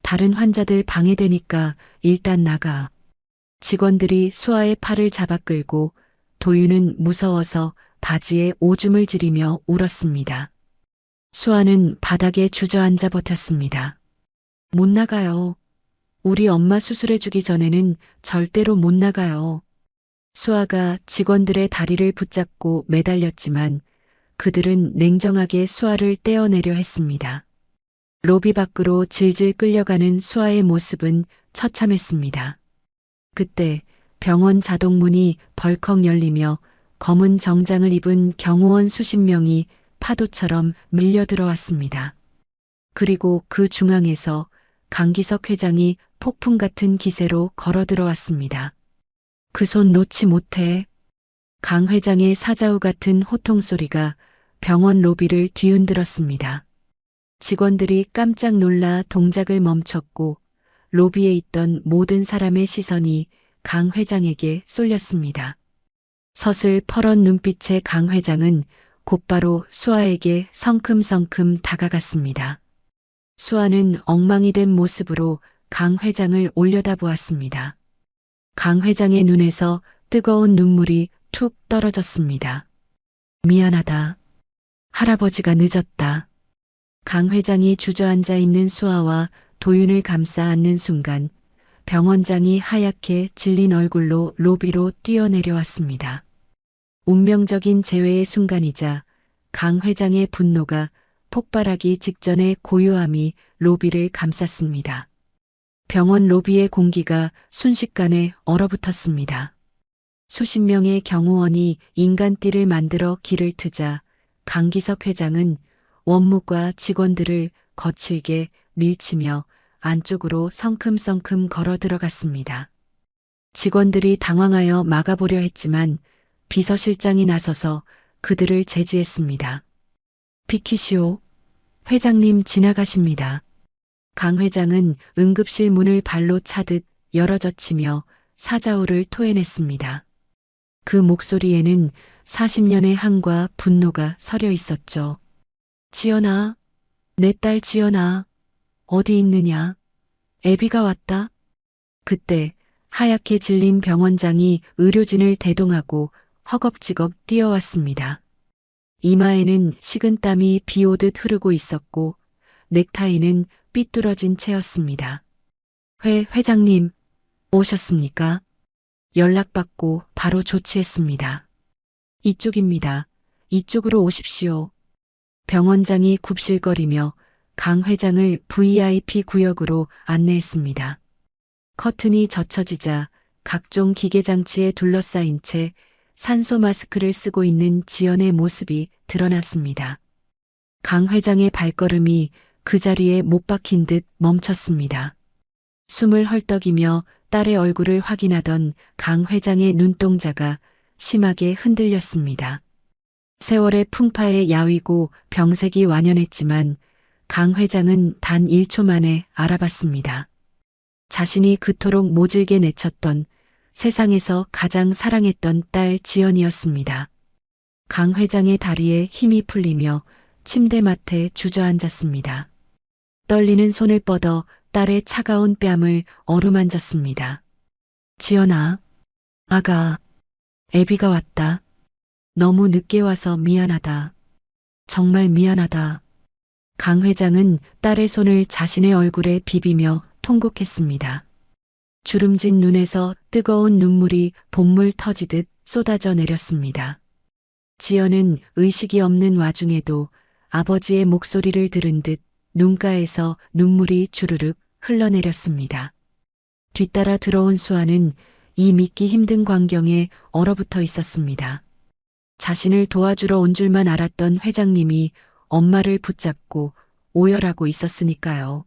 다른 환자들 방해되니까 일단 나가. 직원들이 수아의 팔을 잡아 끌고 도유는 무서워서 바지에 오줌을 지리며 울었습니다. 수아는 바닥에 주저앉아 버텼습니다. 못 나가요. 우리 엄마 수술해주기 전에는 절대로 못 나가요. 수아가 직원들의 다리를 붙잡고 매달렸지만 그들은 냉정하게 수아를 떼어내려 했습니다. 로비 밖으로 질질 끌려가는 수아의 모습은 처참했습니다. 그때 병원 자동문이 벌컥 열리며 검은 정장을 입은 경호원 수십 명이 파도처럼 밀려 들어왔습니다. 그리고 그 중앙에서 강기석 회장이 폭풍 같은 기세로 걸어 들어왔습니다. 그 손 놓지 못해. 강 회장의 사자우 같은 호통 소리가 병원 로비를 뒤흔들었습니다. 직원들이 깜짝 놀라 동작을 멈췄고 로비에 있던 모든 사람의 시선이 강 회장에게 쏠렸습니다. 서슬 퍼런 눈빛의 강 회장은 곧바로 수아에게 성큼성큼 다가갔습니다. 수아는 엉망이 된 모습으로 강 회장을 올려다보았습니다. 강 회장의 눈에서 뜨거운 눈물이 툭 떨어졌습니다. 미안하다. 할아버지가 늦었다. 강 회장이 주저앉아 있는 수아와 도윤을 감싸 안는 순간 병원장이 하얗게 질린 얼굴로 로비로 뛰어내려왔습니다. 운명적인 재회의 순간이자 강 회장의 분노가 폭발하기 직전의 고요함이 로비를 감쌌습니다. 병원 로비의 공기가 순식간에 얼어붙었습니다. 수십 명의 경호원이 인간띠를 만들어 길을 트자 강기석 회장은 원무과 직원들을 거칠게 밀치며 안쪽으로 성큼성큼 걸어 들어갔습니다. 직원들이 당황하여 막아보려 했지만 비서실장이 나서서 그들을 제지했습니다. 비키시오. 회장님 지나가십니다. 강 회장은 응급실 문을 발로 차듯 열어젖히며 사자우를 토해냈습니다. 그 목소리에는 40년의 한과 분노가 서려 있었죠. 지연아, 내 딸 지연아, 어디 있느냐? 애비가 왔다. 그때 하얗게 질린 병원장이 의료진을 대동하고 허겁지겁 뛰어왔습니다. 이마에는 식은땀이 비 오듯 흐르고 있었고 넥타이는 삐뚤어진 채였습니다. 회장님, 오셨습니까? 연락받고 바로 조치했습니다. 이쪽입니다. 이쪽으로 오십시오. 병원장이 굽실거리며 강 회장을 VIP 구역으로 안내했습니다. 커튼이 젖혀지자 각종 기계장치에 둘러싸인 채 산소 마스크를 쓰고 있는 지연의 모습이 드러났습니다. 강 회장의 발걸음이 그 자리에 못 박힌 듯 멈췄습니다. 숨을 헐떡이며 딸의 얼굴을 확인하던 강 회장의 눈동자가 심하게 흔들렸습니다. 세월의 풍파에 야위고 병색이 완연했지만 강 회장은 단 1초 만에 알아봤습니다. 자신이 그토록 모질게 내쳤던 세상에서 가장 사랑했던 딸 지연이었습니다. 강 회장의 다리에 힘이 풀리며 침대맡에 주저앉았습니다. 떨리는 손을 뻗어 딸의 차가운 뺨을 어루만졌습니다. 지연아, 아가, 애비가 왔다. 너무 늦게 와서 미안하다. 정말 미안하다. 강 회장은 딸의 손을 자신의 얼굴에 비비며 통곡했습니다. 주름진 눈에서 뜨거운 눈물이 복물 터지듯 쏟아져 내렸습니다. 지연은 의식이 없는 와중에도 아버지의 목소리를 들은 듯 눈가에서 눈물이 주르륵 흘러내렸습니다. 뒤따라 들어온 수아는 이 믿기 힘든 광경에 얼어붙어 있었습니다. 자신을 도와주러 온 줄만 알았던 회장님이 엄마를 붙잡고 오열하고 있었으니까요.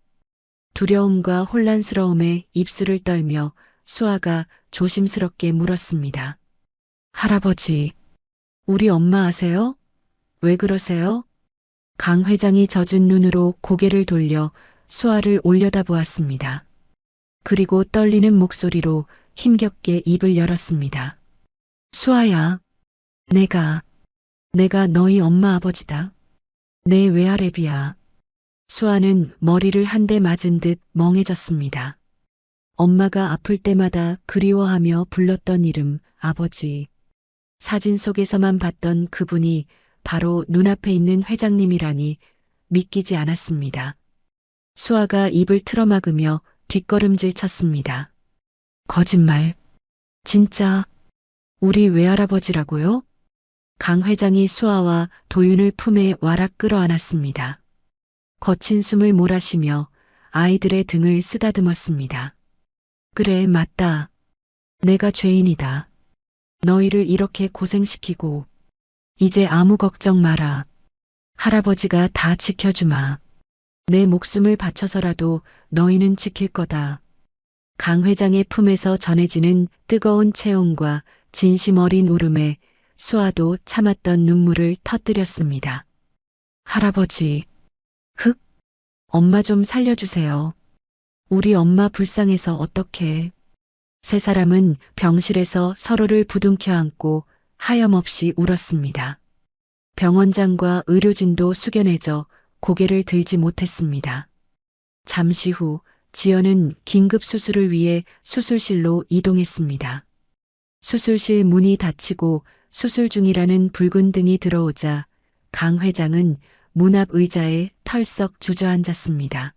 두려움과 혼란스러움에 입술을 떨며 수아가 조심스럽게 물었습니다. 할아버지, 우리 엄마 아세요? 왜 그러세요? 강 회장이 젖은 눈으로 고개를 돌려 수아를 올려다보았습니다. 그리고 떨리는 목소리로 힘겹게 입을 열었습니다. 수아야, 내가 너희 엄마 아버지다. 내 외아래비야. 수아는 머리를 한 대 맞은 듯 멍해졌습니다. 엄마가 아플 때마다 그리워하며 불렀던 이름, 아버지. 사진 속에서만 봤던 그분이 바로 눈앞에 있는 회장님이라니 믿기지 않았습니다. 수아가 입을 틀어막으며 뒷걸음질 쳤습니다. 거짓말. 진짜 우리 외할아버지라고요? 강 회장이 수아와 도윤을 품에 와락 끌어안았습니다. 거친 숨을 몰아쉬며 아이들의 등을 쓰다듬었습니다. 그래, 맞다. 내가 죄인이다. 너희를 이렇게 고생시키고 이제 아무 걱정 마라. 할아버지가 다 지켜주마. 내 목숨을 바쳐서라도 너희는 지킬 거다. 강 회장의 품에서 전해지는 뜨거운 체온과 진심 어린 울음에 수아도 참았던 눈물을 터뜨렸습니다. 할아버지, 엄마 좀 살려주세요. 우리 엄마 불쌍해서 어떡해. 세 사람은 병실에서 서로를 부둥켜 안고 하염없이 울었습니다. 병원장과 의료진도 숙연해져 고개를 들지 못했습니다. 잠시 후 지연은 긴급 수술을 위해 수술실로 이동했습니다. 수술실 문이 닫히고 수술 중이라는 붉은 등이 들어오자 강 회장은 문 앞 의자에 털썩 주저앉았습니다.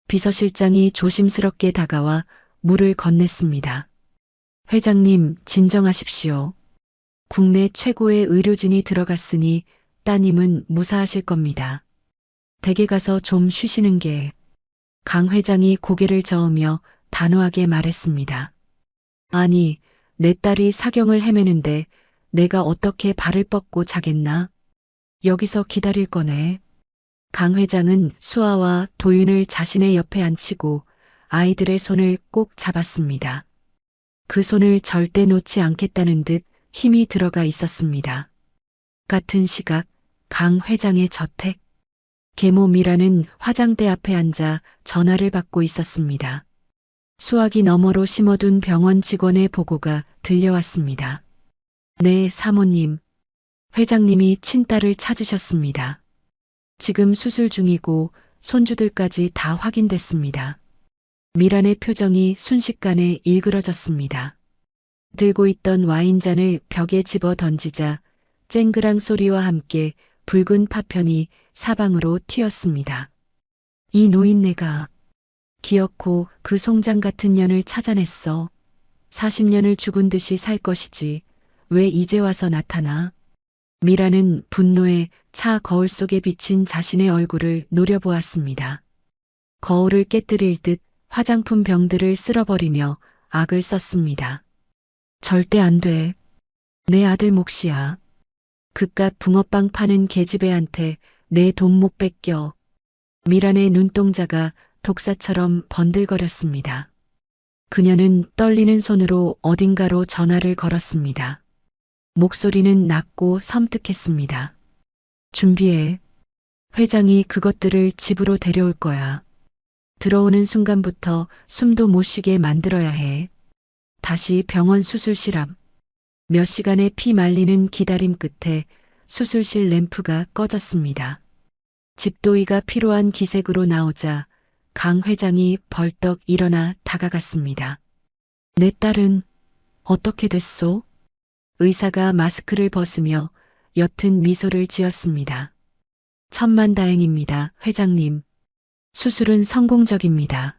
비서실장이 조심스럽게 다가와 물을 건넸습니다. 회장님, 진정하십시오. 국내 최고의 의료진이 들어갔으니 따님은 무사하실 겁니다. 댁에 가서 좀 쉬시는 게. 강 회장이 고개를 저으며 단호하게 말했습니다. 아니, 내 딸이 사경을 헤매는데 내가 어떻게 발을 뻗고 자겠나? 여기서 기다릴 거네. 강 회장은 수아와 도윤을 자신의 옆에 앉히고 아이들의 손을 꼭 잡았습니다. 그 손을 절대 놓지 않겠다는 듯 힘이 들어가 있었습니다. 같은 시각 강 회장의 저택. 계모 미라는 화장대 앞에 앉아 전화를 받고 있었습니다. 수화기 너머로 심어둔 병원 직원의 보고가 들려왔습니다. 네, 사모님. 회장님이 친딸을 찾으셨습니다. 지금 수술 중이고 손주들까지 다 확인됐습니다. 미란의 표정이 순식간에 일그러졌습니다. 들고 있던 와인잔을 벽에 집어 던지자 쨍그랑 소리와 함께 붉은 파편이 사방으로 튀었습니다. 이 노인네가 기어코 그 송장 같은 년을 찾아냈어. 40년을 죽은 듯이 살 것이지. 왜 이제 와서 나타나? 미라는 분노에 차 거울 속에 비친 자신의 얼굴을 노려보았습니다. 거울을 깨뜨릴 듯 화장품 병들을 쓸어버리며 악을 썼습니다. 절대 안 돼. 내 아들 몫이야. 그깟 붕어빵 파는 계집애한테 내 돈 못 뺏겨. 미란의 눈동자가 독사처럼 번들거렸습니다. 그녀는 떨리는 손으로 어딘가로 전화를 걸었습니다. 목소리는 낮고 섬뜩했습니다. 준비해. 회장이 그것들을 집으로 데려올 거야. 들어오는 순간부터 숨도 못 쉬게 만들어야 해. 다시 병원 수술실 앞. 몇 시간의 피 말리는 기다림 끝에 수술실 램프가 꺼졌습니다. 집도이가 필요한 기색으로 나오자 강 회장이 벌떡 일어나 다가갔습니다. 내 딸은 어떻게 됐소? 의사가 마스크를 벗으며 옅은 미소를 지었습니다. 천만다행입니다, 회장님. 수술은 성공적입니다.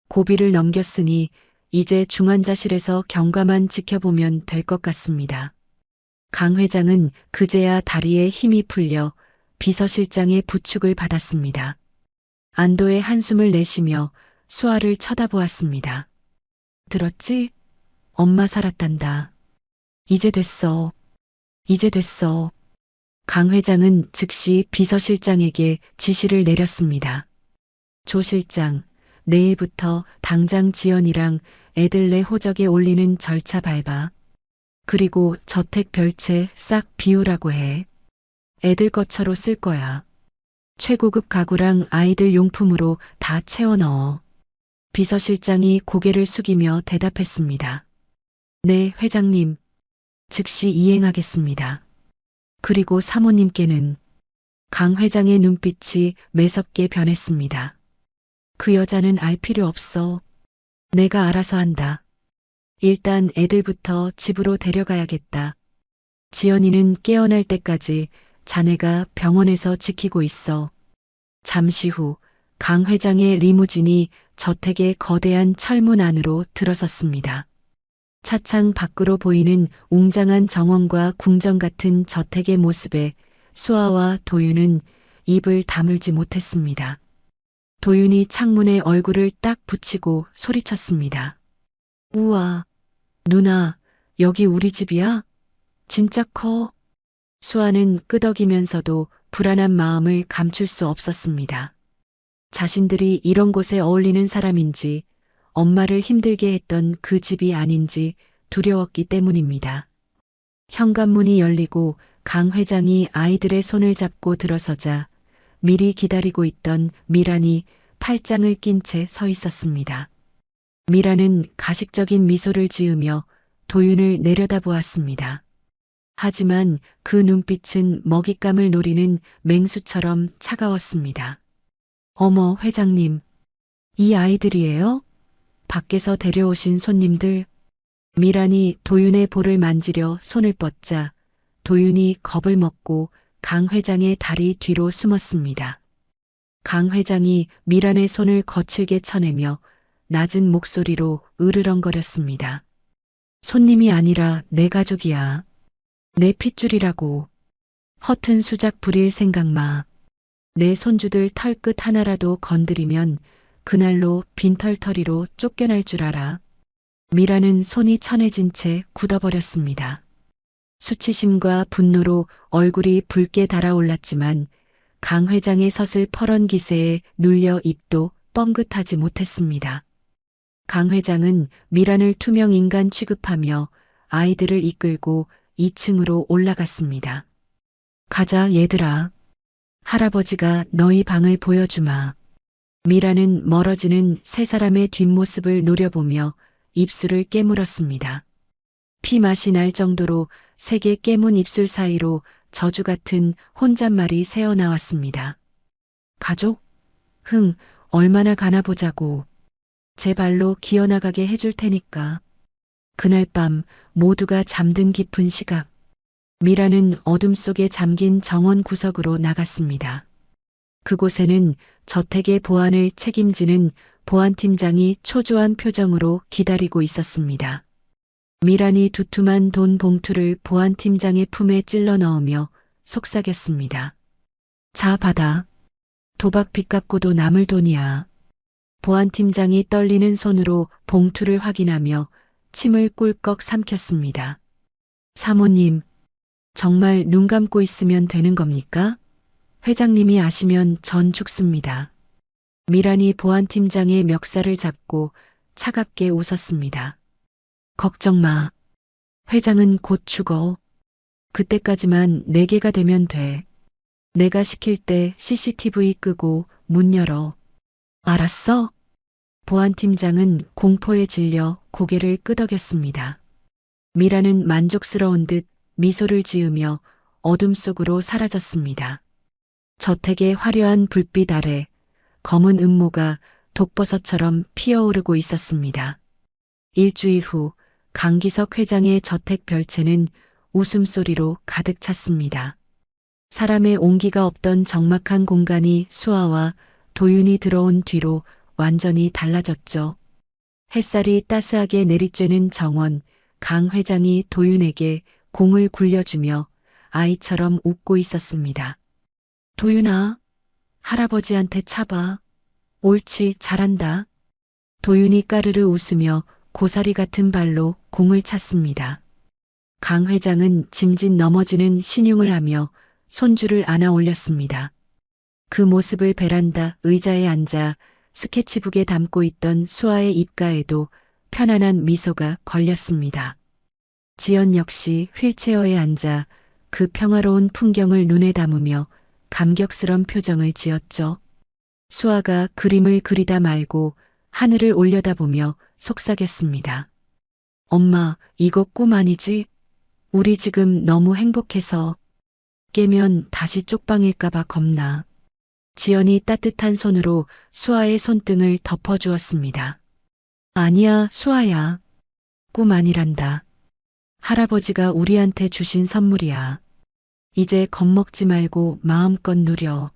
고비를 넘겼으니 이제 중환자실에서 경과만 지켜보면 될 것 같습니다. 강 회장은 그제야 다리에 힘이 풀려 비서실장의 부축을 받았습니다. 안도의 한숨을 내쉬며 수아를 쳐다보았습니다. 들었지? 엄마 살았단다. 이제 됐어. 이제 됐어. 강 회장은 즉시 비서실장에게 지시를 내렸습니다. 조 실장, 내일부터 당장 지연이랑 애들 내 호적에 올리는 절차 밟아. 그리고 저택 별채 싹 비우라고 해. 애들 거처로 쓸 거야. 최고급 가구랑 아이들 용품으로 다 채워 넣어. 비서실장이 고개를 숙이며 대답했습니다. 네, 회장님. 즉시 이행하겠습니다. 그리고 사모님께는 강 회장의 눈빛이 매섭게 변했습니다. 그 여자는 알 필요 없어. 내가 알아서 한다. 일단 애들부터 집으로 데려가야겠다. 지연이는 깨어날 때까지 자네가 병원에서 지키고 있어. 잠시 후 강 회장의 리무진이 저택의 거대한 철문 안으로 들어섰습니다. 차창 밖으로 보이는 웅장한 정원과 궁전 같은 저택의 모습에 수아와 도윤은 입을 다물지 못했습니다. 도윤이 창문에 얼굴을 딱 붙이고 소리쳤습니다. 우와, 누나, 여기 우리 집이야? 진짜 커. 수아는 끄덕이면서도 불안한 마음을 감출 수 없었습니다. 자신들이 이런 곳에 어울리는 사람인지 엄마를 힘들게 했던 그 집이 아닌지 두려웠기 때문입니다. 현관문이 열리고 강 회장이 아이들의 손을 잡고 들어서자 미리 기다리고 있던 미란이 팔짱을 낀 채 서 있었습니다. 미란은 가식적인 미소를 지으며 도윤을 내려다보았습니다. 하지만 그 눈빛은 먹잇감을 노리는 맹수처럼 차가웠습니다. 어머, 회장님. 이 아이들이에요? 밖에서 데려오신 손님들. 미란이 도윤의 볼을 만지려 손을 뻗자 도윤이 겁을 먹고 강 회장의 다리 뒤로 숨었습니다. 강 회장이 미란의 손을 거칠게 쳐내며 낮은 목소리로 으르렁거렸습니다. 손님이 아니라 내 가족이야. 내 핏줄이라고. 허튼 수작 부릴 생각 마. 내 손주들 털끝 하나라도 건드리면 그날로 빈털터리로 쫓겨날 줄 알아. 미라는 손이 천해진 채 굳어버렸습니다. 수치심과 분노로 얼굴이 붉게 달아올랐지만 강 회장의 서슬퍼런 기세에 눌려 입도 뻥긋하지 못했습니다. 강 회장은 미란을 투명 인간 취급하며 아이들을 이끌고 2층으로 올라갔습니다. 가자 얘들아. 할아버지가 너희 방을 보여주마. 미라는 멀어지는 세 사람의 뒷모습을 노려보며 입술을 깨물었습니다. 피맛이 날 정도로 세게 깨문 입술 사이로 저주 같은 혼잣말이 새어나왔습니다. 가족? 흥, 얼마나 가나 보자고. 제 발로 기어나가게 해줄 테니까. 그날 밤 모두가 잠든 깊은 시각. 미라는 어둠 속에 잠긴 정원 구석으로 나갔습니다. 그곳에는 저택의 보안을 책임지는 보안팀장이 초조한 표정으로 기다리고 있었습니다. 미란이 두툼한 돈 봉투를 보안팀장의 품에 찔러 넣으며 속삭였습니다. 자, 받아. 도박 빚 갚고도 남을 돈이야. 보안팀장이 떨리는 손으로 봉투를 확인하며 침을 꿀꺽 삼켰습니다. 사모님, 정말 눈 감고 있으면 되는 겁니까? 회장님이 아시면 전 죽습니다. 미란이 보안팀장의 멱살을 잡고 차갑게 웃었습니다. 걱정 마. 회장은 곧 죽어. 그때까지만 4개가 되면 돼. 내가 시킬 때 CCTV 끄고 문 열어. 알았어? 보안팀장은 공포에 질려 고개를 끄덕였습니다. 미라는 만족스러운 듯 미소를 지으며 어둠 속으로 사라졌습니다. 저택의 화려한 불빛 아래 검은 음모가 독버섯처럼 피어오르고 있었습니다. 일주일 후 강기석 회장의 저택 별채는 웃음소리로 가득 찼습니다. 사람의 온기가 없던 적막한 공간이 수아와 도윤이 들어온 뒤로 완전히 달라졌죠. 햇살이 따스하게 내리쬐는 정원, 강 회장이 도윤에게 공을 굴려주며 아이처럼 웃고 있었습니다. 도윤아, 할아버지한테 차봐. 옳지, 잘한다. 도윤이 까르르 웃으며 고사리 같은 발로 공을 찼습니다. 강 회장은 짐짓 넘어지는 신용을 하며 손주를 안아 올렸습니다. 그 모습을 베란다 의자에 앉아 스케치북에 담고 있던 수아의 입가에도 편안한 미소가 걸렸습니다. 지연 역시 휠체어에 앉아 그 평화로운 풍경을 눈에 담으며 감격스런 표정을 지었죠. 수아가 그림을 그리다 말고 하늘을 올려다보며 속삭였습니다. 엄마, 이거 꿈 아니지? 우리 지금 너무 행복해서 깨면 다시 쪽방일까봐 겁나. 지연이 따뜻한 손으로 수아의 손등을 덮어주었습니다. 아니야, 수아야. 꿈 아니란다. 할아버지가 우리한테 주신 선물이야. 이제 겁먹지 말고 마음껏 누려.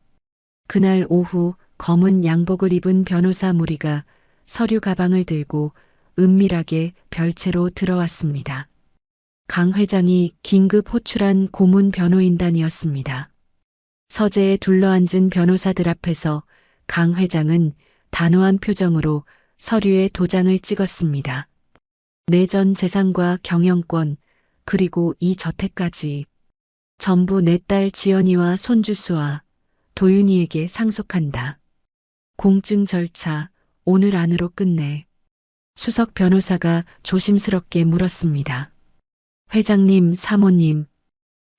그날 오후 검은 양복을 입은 변호사 무리가 서류 가방을 들고 은밀하게 별채로 들어왔습니다. 강 회장이 긴급 호출한 고문 변호인단이었습니다. 서재에 둘러앉은 변호사들 앞에서 강 회장은 단호한 표정으로 서류에 도장을 찍었습니다. 내 전 재산과 경영권, 그리고 이 저택까지 전부 내 딸 지연이와 손주 수아, 도윤이에게 상속한다. 공증 절차 오늘 안으로 끝내. 수석 변호사가 조심스럽게 물었습니다. 회장님, 사모님,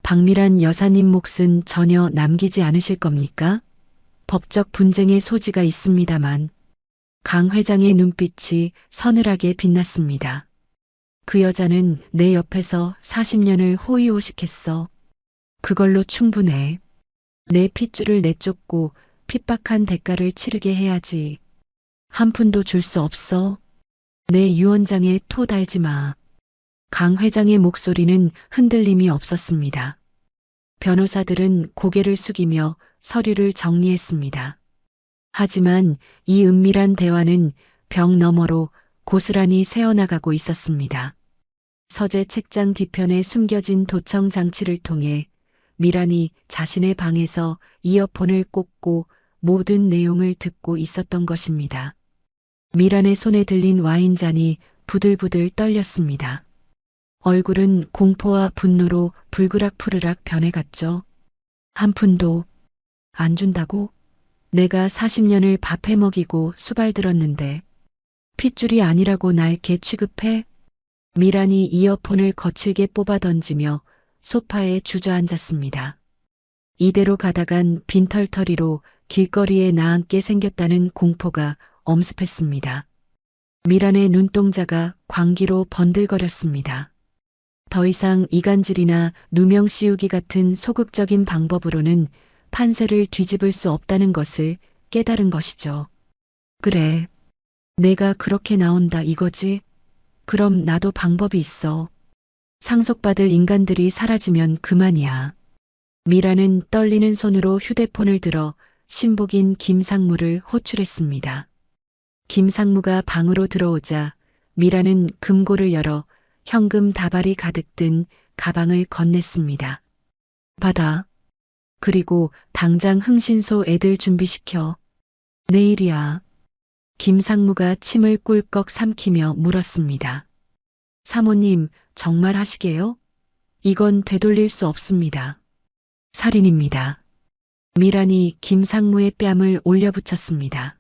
박미란 여사님 몫은 전혀 남기지 않으실 겁니까? 법적 분쟁의 소지가 있습니다만. 강 회장의 눈빛이 서늘하게 빛났습니다. 그 여자는 내 옆에서 40년을 호의호식했어. 그걸로 충분해. 내 핏줄을 내쫓고 핍박한 대가를 치르게 해야지. 한 푼도 줄 수 없어. 내 유언장에 토 달지 마. 강 회장의 목소리는 흔들림이 없었습니다. 변호사들은 고개를 숙이며 서류를 정리했습니다. 하지만 이 은밀한 대화는 벽 너머로 고스란히 새어나가고 있었습니다. 서재 책장 뒤편에 숨겨진 도청 장치를 통해 미란이 자신의 방에서 이어폰을 꽂고 모든 내용을 듣고 있었던 것입니다. 미란의 손에 들린 와인잔이 부들부들 떨렸습니다. 얼굴은 공포와 분노로 불그락푸르락 변해갔죠. 한 푼도 안 준다고? 내가 40년을 밥해 먹이고 수발들었는데 핏줄이 아니라고 날 개 취급해? 미란이 이어폰을 거칠게 뽑아 던지며 소파에 주저앉았습니다. 이대로 가다간 빈털터리로 길거리에 나앉게 생겼다는 공포가 엄습했습니다. 미란의 눈동자가 광기로 번들거렸습니다. 더 이상 이간질이나 누명 씌우기 같은 소극적인 방법으로는 판세를 뒤집을 수 없다는 것을 깨달은 것이죠. 그래, 내가 그렇게 나온다 이거지? 그럼 나도 방법이 있어. 상속받을 인간들이 사라지면 그만이야. 미라는 떨리는 손으로 휴대폰을 들어 신복인 김상무를 호출했습니다. 김상무가 방으로 들어오자 미라는 금고를 열어 현금 다발이 가득 든 가방을 건넸습니다. 받아. 그리고 당장 흥신소 애들 준비시켜. 내일이야. 김상무가 침을 꿀꺽 삼키며 물었습니다. 사모님, 정말 하시게요? 이건 되돌릴 수 없습니다. 살인입니다. 미란이 김상무의 뺨을 올려붙였습니다.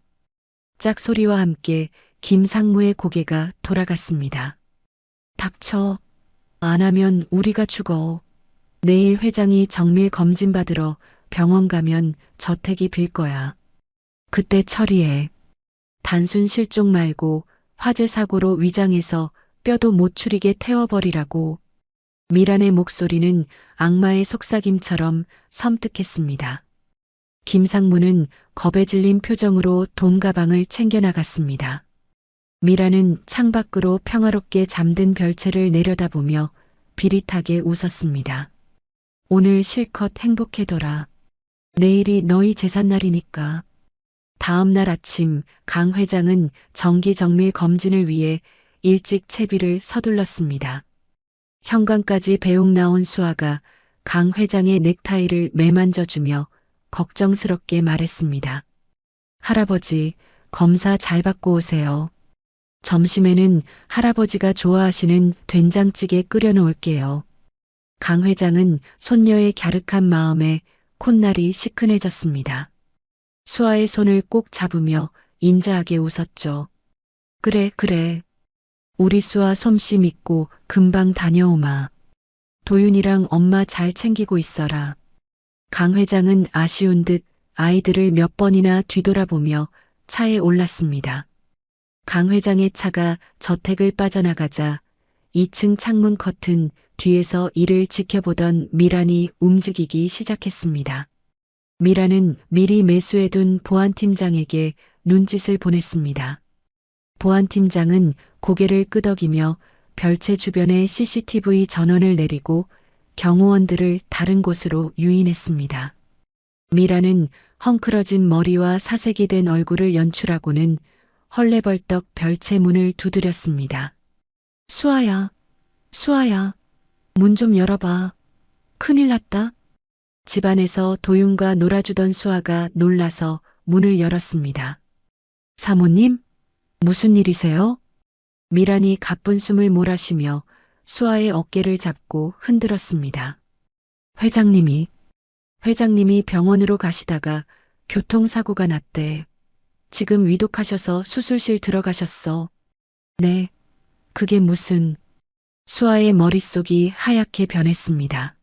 짝소리와 함께 김상무의 고개가 돌아갔습니다. 닥쳐. 안 하면 우리가 죽어. 내일 회장이 정밀 검진 받으러 병원 가면 저택이 빌 거야. 그때 처리해. 단순 실종 말고 화재 사고로 위장해서 뼈도 못 추리게 태워버리라고. 미란의 목소리는 악마의 속삭임처럼 섬뜩했습니다. 김상무는 겁에 질린 표정으로 돈 가방을 챙겨나갔습니다. 미란은 창밖으로 평화롭게 잠든 별채를 내려다보며 비릿하게 웃었습니다. 오늘 실컷 행복해둬라. 내일이 너희 제삿날이니까. 다음 날 아침 강 회장은 정기정밀 검진을 위해 일찍 채비를 서둘렀습니다. 현관까지 배웅 나온 수아가 강 회장의 넥타이를 매만져주며 걱정스럽게 말했습니다. 할아버지, 검사 잘 받고 오세요. 점심에는 할아버지가 좋아하시는 된장찌개 끓여놓을게요. 강 회장은 손녀의 갸륵한 마음에 콧날이 시큰해졌습니다. 수아의 손을 꼭 잡으며 인자하게 웃었죠. 그래, 그래. 우리 수아 솜씨 믿고 금방 다녀오마. 도윤이랑 엄마 잘 챙기고 있어라. 강 회장은 아쉬운 듯 아이들을 몇 번이나 뒤돌아보며 차에 올랐습니다. 강 회장의 차가 저택을 빠져나가자 2층 창문 커튼 뒤에서 이를 지켜보던 미란이 움직이기 시작했습니다. 미란은 미리 매수해둔 보안팀장에게 눈짓을 보냈습니다. 보안팀장은 고개를 끄덕이며 별채 주변의 CCTV 전원을 내리고 경호원들을 다른 곳으로 유인했습니다. 미라는 헝클어진 머리와 사색이 된 얼굴을 연출하고는 헐레벌떡 별채 문을 두드렸습니다. 수아야, 수아야, 문 좀 열어봐. 큰일 났다. 집안에서 도윤과 놀아주던 수아가 놀라서 문을 열었습니다. 사모님? 무슨 일이세요? 미란이 가쁜 숨을 몰아쉬며 수아의 어깨를 잡고 흔들었습니다. 회장님이 병원으로 가시다가 교통사고가 났대. 지금 위독하셔서 수술실 들어가셨어. 네, 그게 무슨... 수아의 머릿속이 하얗게 변했습니다.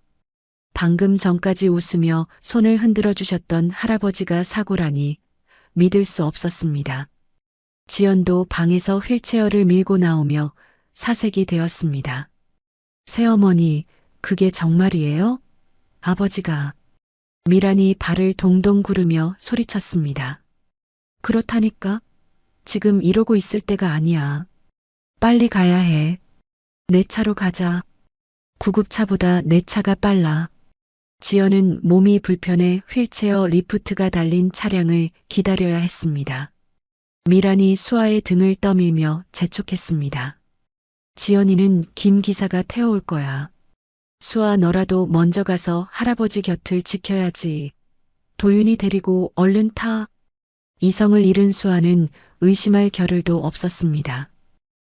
방금 전까지 웃으며 손을 흔들어 주셨던 할아버지가 사고라니 믿을 수 없었습니다. 지연도 방에서 휠체어를 밀고 나오며 사색이 되었습니다. 새어머니, 그게 정말이에요? 아버지가... 미란이 발을 동동 구르며 소리쳤습니다. 그렇다니까? 지금 이러고 있을 때가 아니야. 빨리 가야 해. 내 차로 가자. 구급차보다 내 차가 빨라. 지연은 몸이 불편해 휠체어 리프트가 달린 차량을 기다려야 했습니다. 미란이 수아의 등을 떠밀며 재촉했습니다. 지연이는 김 기사가 태워올 거야. 수아 너라도 먼저 가서 할아버지 곁을 지켜야지. 도윤이 데리고 얼른 타. 이성을 잃은 수아는 의심할 겨를도 없었습니다.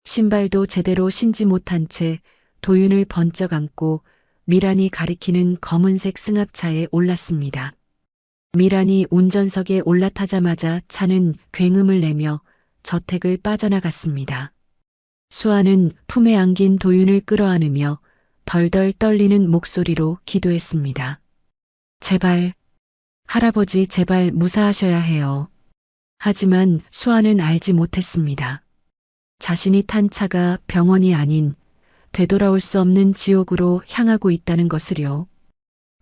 신발도 제대로 신지 못한 채 도윤을 번쩍 안고 미란이 가리키는 검은색 승합차에 올랐습니다. 미란이 운전석에 올라타자마자 차는 굉음을 내며 저택을 빠져나갔습니다. 수아는 품에 안긴 도윤을 끌어안으며 덜덜 떨리는 목소리로 기도했습니다. 제발, 할아버지 제발 무사하셔야 해요. 하지만 수아는 알지 못했습니다. 자신이 탄 차가 병원이 아닌 되돌아올 수 없는 지옥으로 향하고 있다는 것을요.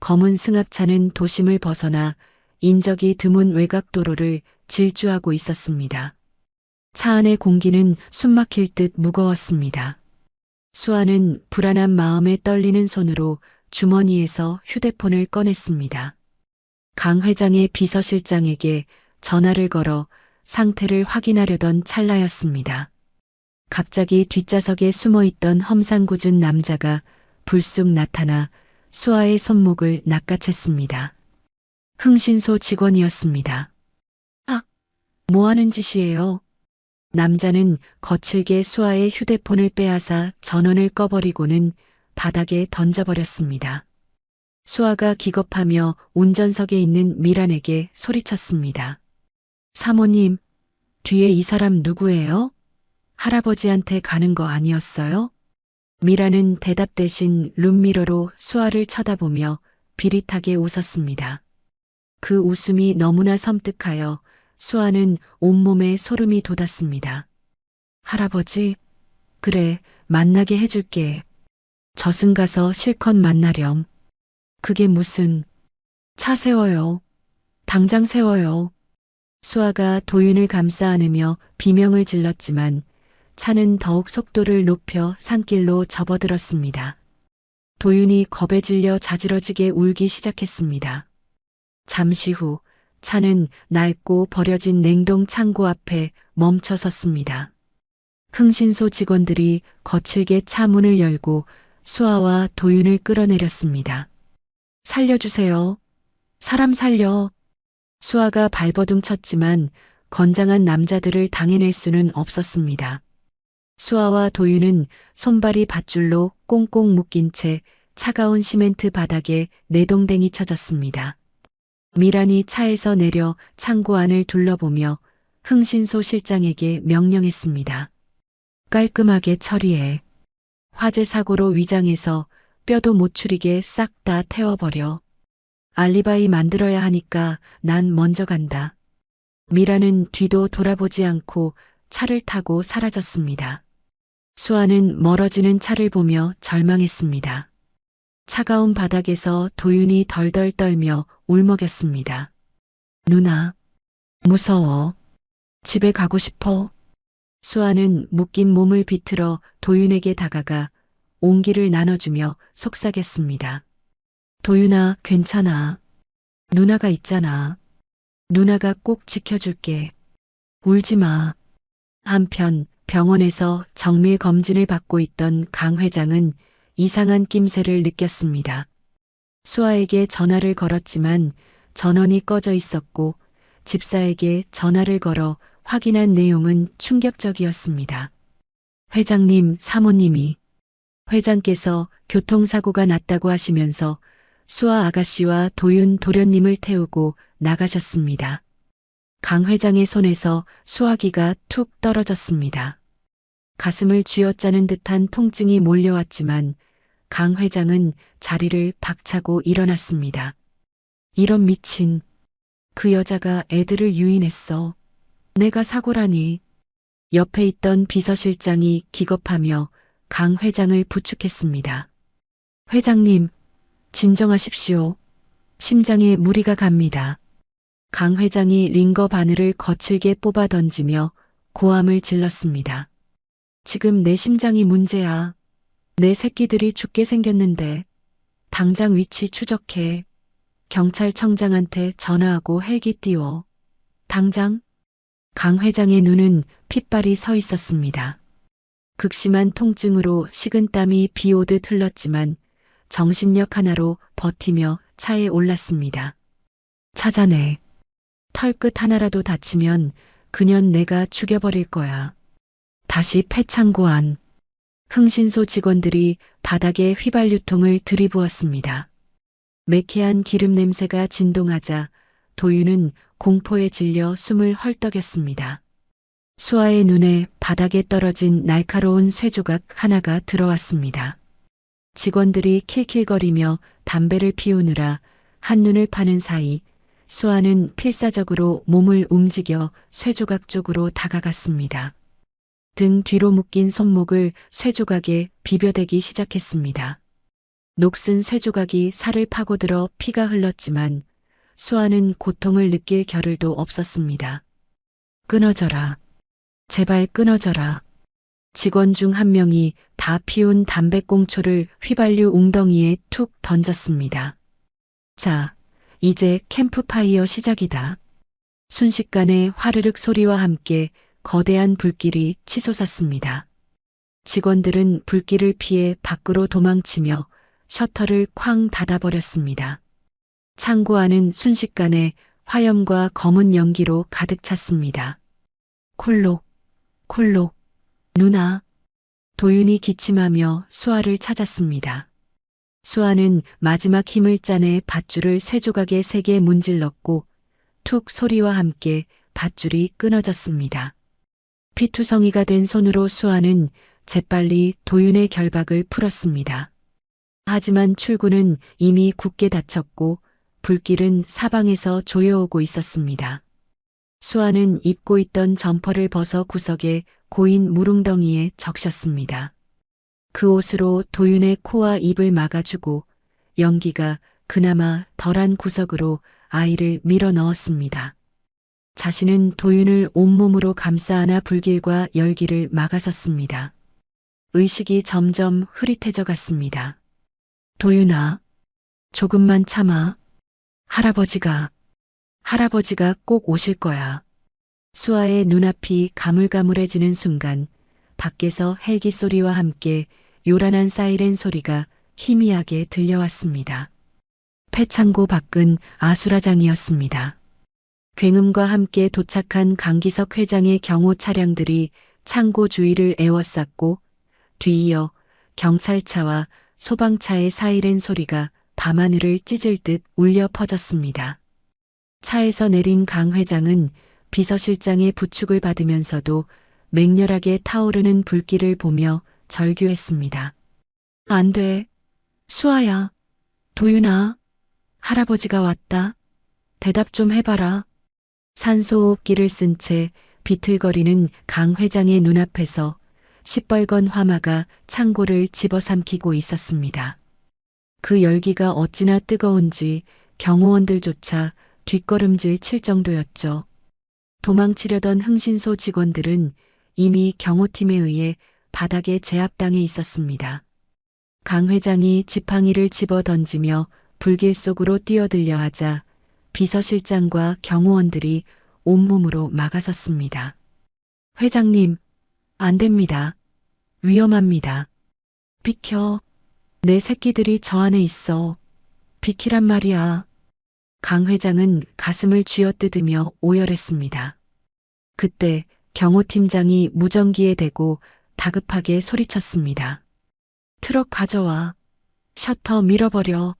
검은 승합차는 도심을 벗어나 인적이 드문 외곽도로를 질주하고 있었습니다. 차 안의 공기는 숨막힐 듯 무거웠습니다. 수아는 불안한 마음에 떨리는 손으로 주머니에서 휴대폰을 꺼냈습니다. 강 회장의 비서실장에게 전화를 걸어 상태를 확인하려던 찰나였습니다. 갑자기 뒷좌석에 숨어있던 험상궂은 남자가 불쑥 나타나 수아의 손목을 낚아챘습니다. 흥신소 직원이었습니다. 아, 뭐 하는 짓이에요? 남자는 거칠게 수아의 휴대폰을 빼앗아 전원을 꺼버리고는 바닥에 던져버렸습니다. 수아가 기겁하며 운전석에 있는 미란에게 소리쳤습니다. 사모님, 뒤에 이 사람 누구예요? 할아버지한테 가는 거 아니었어요? 미란은 대답 대신 룸미러로 수아를 쳐다보며 비릿하게 웃었습니다. 그 웃음이 너무나 섬뜩하여 수아는 온몸에 소름이 돋았습니다. 할아버지, 그래, 만나게 해줄게. 저승 가서 실컷 만나렴. 그게 무슨, 차 세워요. 당장 세워요. 수아가 도윤을 감싸 안으며 비명을 질렀지만 차는 더욱 속도를 높여 산길로 접어들었습니다. 도윤이 겁에 질려 자지러지게 울기 시작했습니다. 잠시 후 차는 낡고 버려진 냉동 창고 앞에 멈춰 섰습니다. 흥신소 직원들이 거칠게 차 문을 열고 수아와 도윤을 끌어내렸습니다. 살려주세요. 사람 살려. 수아가 발버둥 쳤지만 건장한 남자들을 당해낼 수는 없었습니다. 수아와 도윤은 손발이 밧줄로 꽁꽁 묶인 채 차가운 시멘트 바닥에 내동댕이 쳐졌습니다. 미란이 차에서 내려 창고 안을 둘러보며 흥신소 실장에게 명령했습니다. 깔끔하게 처리해. 화재 사고로 위장해서 뼈도 못 추리게 싹 다 태워버려. 알리바이 만들어야 하니까 난 먼저 간다. 미라는 뒤도 돌아보지 않고 차를 타고 사라졌습니다. 수아는 멀어지는 차를 보며 절망했습니다. 차가운 바닥에서 도윤이 덜덜 떨며 울먹였습니다. 누나, 무서워. 집에 가고 싶어. 수아는 묶인 몸을 비틀어 도윤에게 다가가 온기를 나눠주며 속삭였습니다. 도윤아, 괜찮아. 누나가 있잖아. 누나가 꼭 지켜줄게. 울지 마. 한편 병원에서 정밀 검진을 받고 있던 강 회장은 이상한 낌새를 느꼈습니다. 수아에게 전화를 걸었지만 전원이 꺼져 있었고 집사에게 전화를 걸어 확인한 내용은 충격적이었습니다. 회장님, 사모님이 회장께서 교통사고가 났다고 하시면서 수아 아가씨와 도윤 도련님을 태우고 나가셨습니다. 강 회장의 손에서 수화기가 툭 떨어졌습니다. 가슴을 쥐어짜는 듯한 통증이 몰려왔지만 강 회장은 자리를 박차고 일어났습니다. 이런 미친, 그 여자가 애들을 유인했어. 내가 사고라니. 옆에 있던 비서실장이 기겁하며 강 회장을 부축했습니다. 회장님, 진정하십시오. 심장에 무리가 갑니다. 강 회장이 링거 바늘을 거칠게 뽑아 던지며 고함을 질렀습니다. 지금 내 심장이 문제야. 내 새끼들이 죽게 생겼는데 당장 위치 추적해. 경찰청장한테 전화하고 헬기 띄워. 당장. 강 회장의 눈은 핏발이 서 있었습니다. 극심한 통증으로 식은땀이 비 오듯 흘렀지만 정신력 하나로 버티며 차에 올랐습니다. 찾아내. 털끝 하나라도 다치면 그년 내가 죽여버릴 거야. 다시 폐창고 안. 흥신소 직원들이 바닥에 휘발유통을 들이부었습니다. 매캐한 기름 냄새가 진동하자 도윤은 공포에 질려 숨을 헐떡였습니다. 수아의 눈에 바닥에 떨어진 날카로운 쇠조각 하나가 들어왔습니다. 직원들이 킬킬거리며 담배를 피우느라 한눈을 파는 사이 수아는 필사적으로 몸을 움직여 쇠조각 쪽으로 다가갔습니다. 등 뒤로 묶인 손목을 쇠조각에 비벼대기 시작했습니다. 녹슨 쇠조각이 살을 파고들어 피가 흘렀지만 수아는 고통을 느낄 겨를도 없었습니다. 끊어져라. 제발 끊어져라. 직원 중 한 명이 다 피운 담배꽁초를 휘발유 웅덩이에 툭 던졌습니다. 자, 이제 캠프파이어 시작이다. 순식간에 화르륵 소리와 함께 거대한 불길이 치솟았습니다. 직원들은 불길을 피해 밖으로 도망치며 셔터를 쾅 닫아버렸습니다. 창고 안은 순식간에 화염과 검은 연기로 가득 찼습니다. 콜록, 콜록, 누나. 도윤이 기침하며 수아를 찾았습니다. 수아는 마지막 힘을 짜내 밧줄을 쇠조각에 세게 문질렀고 툭 소리와 함께 밧줄이 끊어졌습니다. 피투성이가 된 손으로 수아는 재빨리 도윤의 결박을 풀었습니다. 하지만 출구는 이미 굳게 닫혔고 불길은 사방에서 조여오고 있었습니다. 수아는 입고 있던 점퍼를 벗어 구석에 고인 물웅덩이에 적셨습니다. 그 옷으로 도윤의 코와 입을 막아주고 연기가 그나마 덜한 구석으로 아이를 밀어 넣었습니다. 자신은 도윤을 온몸으로 감싸 안아 불길과 열기를 막아섰습니다. 의식이 점점 흐릿해져 갔습니다. 도윤아, 조금만 참아. 할아버지가 꼭 오실 거야. 수아의 눈앞이 가물가물해지는 순간 밖에서 헬기 소리와 함께 요란한 사이렌 소리가 희미하게 들려왔습니다. 폐창고 밖은 아수라장이었습니다. 굉음과 함께 도착한 강기석 회장의 경호 차량들이 창고 주위를 에워쌌고 뒤이어 경찰차와 소방차의 사이렌 소리가 밤하늘을 찢을 듯 울려 퍼졌습니다. 차에서 내린 강 회장은 비서실장의 부축을 받으면서도 맹렬하게 타오르는 불길을 보며 절규했습니다. 안 돼. 수아야. 도윤아. 할아버지가 왔다. 대답 좀 해봐라. 산소호흡기를 쓴 채 비틀거리는 강 회장의 눈앞에서 시뻘건 화마가 창고를 집어삼키고 있었습니다. 그 열기가 어찌나 뜨거운지 경호원들조차 뒷걸음질 칠 정도였죠. 도망치려던 흥신소 직원들은 이미 경호팀에 의해 바닥에 제압당해 있었습니다. 강 회장이 지팡이를 집어 던지며 불길 속으로 뛰어들려 하자 비서실장과 경호원들이 온몸으로 막아섰습니다. 회장님, 안 됩니다. 위험합니다. 비켜. 내 새끼들이 저 안에 있어. 비키란 말이야. 강 회장은 가슴을 쥐어뜯으며 오열했습니다. 그때 경호팀장이 무전기에 대고 다급하게 소리쳤습니다. 트럭 가져와. 셔터 밀어버려.